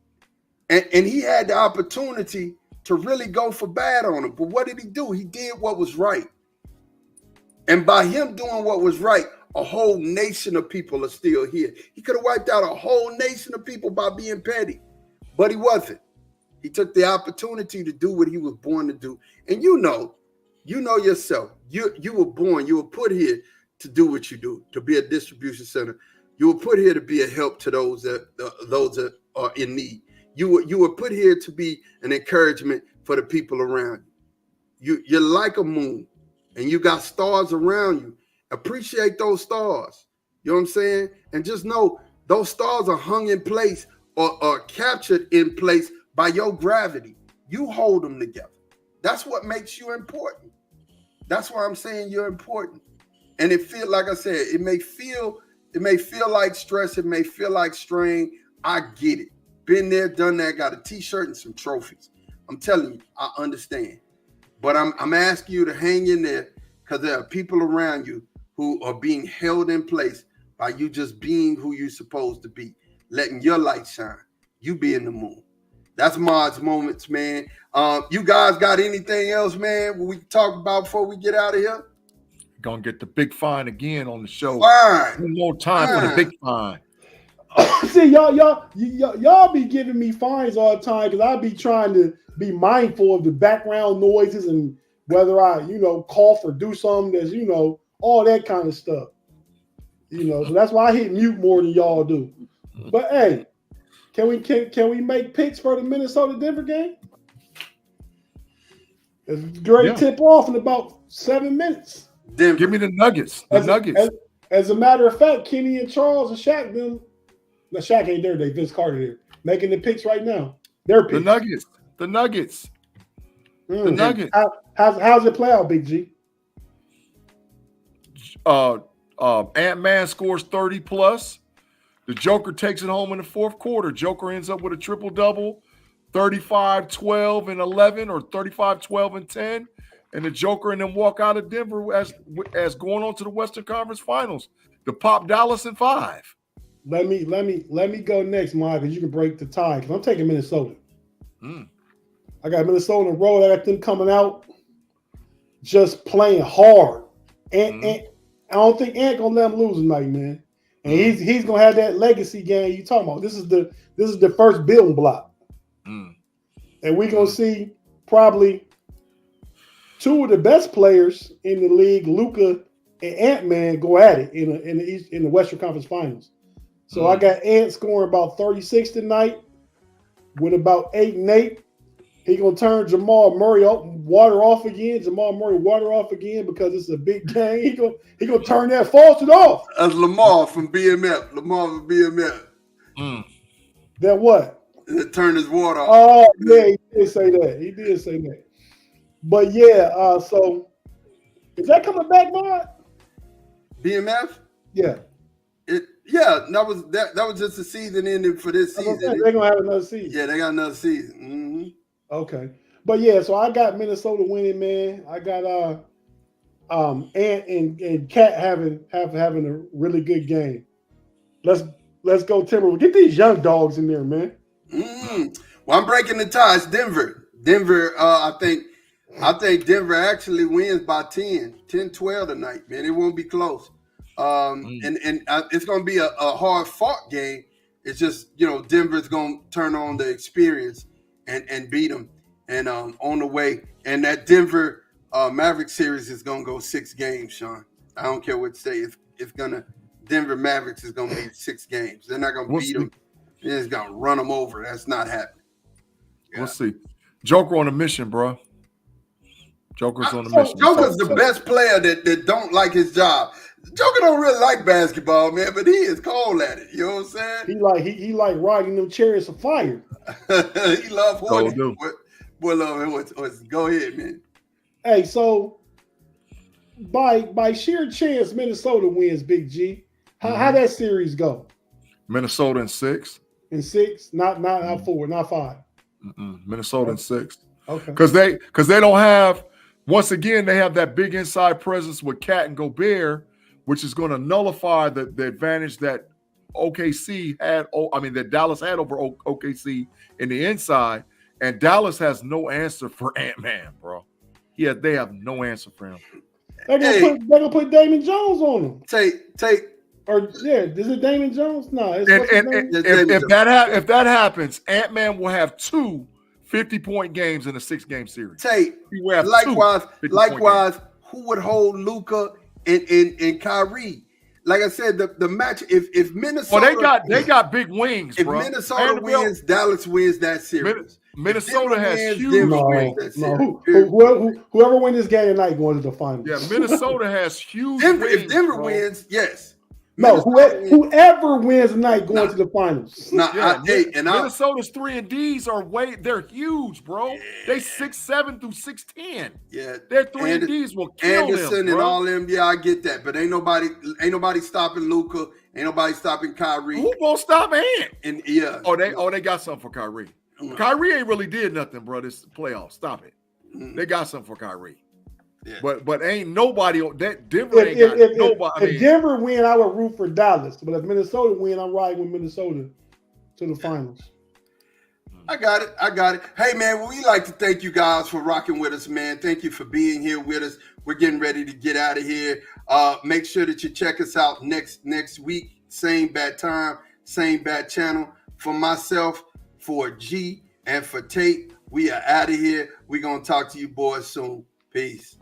And he had the opportunity to really go for bad on him. But what did he do? He did what was right. And by him doing what was right, a whole nation of people are still here. He could have wiped out a whole nation of people by being petty. but he wasn't. He took the opportunity to do what he was born to do. And you know yourself. You were born, you were put here to do what you do, to be a distribution center. You were put here to be a help to those that are in need. You were put here to be an encouragement for the people around you. You're like a moon, and you got stars around you. Appreciate those stars. You know what I'm saying? And just know those stars are hung in place or captured in place by your gravity. You hold them together. That's what makes you important. That's why I'm saying you're important. And it feel like I said, it may feel like stress, it may feel like strain. I get it. Been there, done that, got a t-shirt and some trophies. I'm telling you, I understand. But I'm asking you to hang in there because there are people around you who are being held in place by you just being who you're supposed to be, letting your light shine. You be in the moon. That's Mod's moments, man. You guys got anything else, man, we can talk about before we get out of here? Gonna get the big fine again on the show. Fine. One more time for the big fine. See, y'all be giving me fines all the time because I be trying to be mindful of the background noises and whether I, cough or do something that's, all that kind of stuff. So that's why I hit mute more than y'all do. But hey, can we make picks for the Minnesota-Denver game? It's a great tip off in about 7 minutes. Denver. Give me the Nuggets. As a matter of fact, Kenny and Charles and Shaq, Shaq ain't there. Vince Carter there, making the picks right now. Their picks. The Nuggets. The Nuggets. How's it play out, Big G? Ant-Man scores 30 plus. The Joker takes it home in the fourth quarter. Joker ends up with a triple-double, 35, 12, and 11, or 35, 12, and 10. And the Joker and them walk out of Denver as going on to the Western Conference Finals to pop Dallas in 5. Let me go next, Mike, because you can break the tie. Because I'm taking Minnesota. I got Minnesota in a row. I got them coming out just playing hard. And I don't think Ant gonna let him lose tonight, man. And he's gonna have that legacy game you talking about. This is the first building block. And we're gonna see probably two of the best players in the league, Luka and Ant-Man, go at it in the Western Conference Finals. So I got Ant scoring about 36 tonight with about 8 and 8. He gonna turn Jamal Murray water off again because it's a big game. He gonna turn that faucet off. That's Lamar from BMF. That what? Turn his water off. Oh yeah, he did say that. But yeah, so is that coming back, Mark? BMF? Yeah. That was just the season ending for this season. They're gonna have another season. Yeah, they got another season. Mm-hmm. Okay. But yeah, so I got Minnesota winning, man. I got Ant and Cat having a really good game. Let's go, Timberwolves. Get these young dogs in there, man. Well, I'm breaking the tie. It's Denver. I think Denver actually wins by 10-12 tonight, man. It won't be close. And it's going to be a hard fought game. It's just, Denver's going to turn on the experience and beat them. And on the way. And that Denver Maverick series is going to go 6 games, Sean. I don't care what you say. It's going to – Denver Mavericks is going to be 6 games. They're not going to beat them. They're just going to run them over. That's not happening. Yeah. We'll see. Joker on a mission, bro. Joker's on a mission. Joker's the best player that don't like his job. Joker don't really like basketball, man, but he is cold at it. You know what I'm saying? He like riding them chariots of fire. He loves horny. Go ahead, man. Hey, so by sheer chance, Minnesota wins, Big G. How that series go? Minnesota in 6. In 6, not 4, not 5. Minnesota in 6. Okay. Because they don't have. Once again, they have that big inside presence with Cat and Gobert, which is going to nullify the advantage that that Dallas had over OKC in the inside. And Dallas has no answer for Ant-Man, bro. They have no answer for him. They're gonna put Damon Jones on him. Or is it Damon Jones? No, it's if that happens, Ant-Man will have 2 50-point games in a 6-game series. Tate, likewise, who would hold Luka and Kyrie? Like I said, the match, if Minnesota... Well, they got big wings, if bro. Minnesota wins, Dallas wins that series. Minnesota has huge wings. Whoever wins this game tonight going to the finals. Yeah, Minnesota has huge wings. If Denver wins, yes. No, whoever wins tonight going to the finals. Minnesota's 3 and D's they're huge, bro. Yeah. They 6'7" through 6'10". Yeah, their 3 and D's will kill Anderson them, and all them. Yeah, I get that, but ain't nobody stopping Luka. Ain't nobody stopping Kyrie. Who gonna stop Ant? And they got something for Kyrie. Kyrie ain't really did nothing, bro. This playoff, stop it. They got something for Kyrie. Yeah. But ain't nobody that Denver ain't got nobody. If Denver win, I would root for Dallas. But if Minnesota win, I'm riding with Minnesota to the finals. I got it. Hey man, we like to thank you guys for rocking with us, man. Thank you for being here with us. We're getting ready to get out of here. Make sure that you check us out next week. Same bad time, same bad channel. For myself, for G, and for Tate, we are out of here. We're gonna talk to you boys soon. Peace.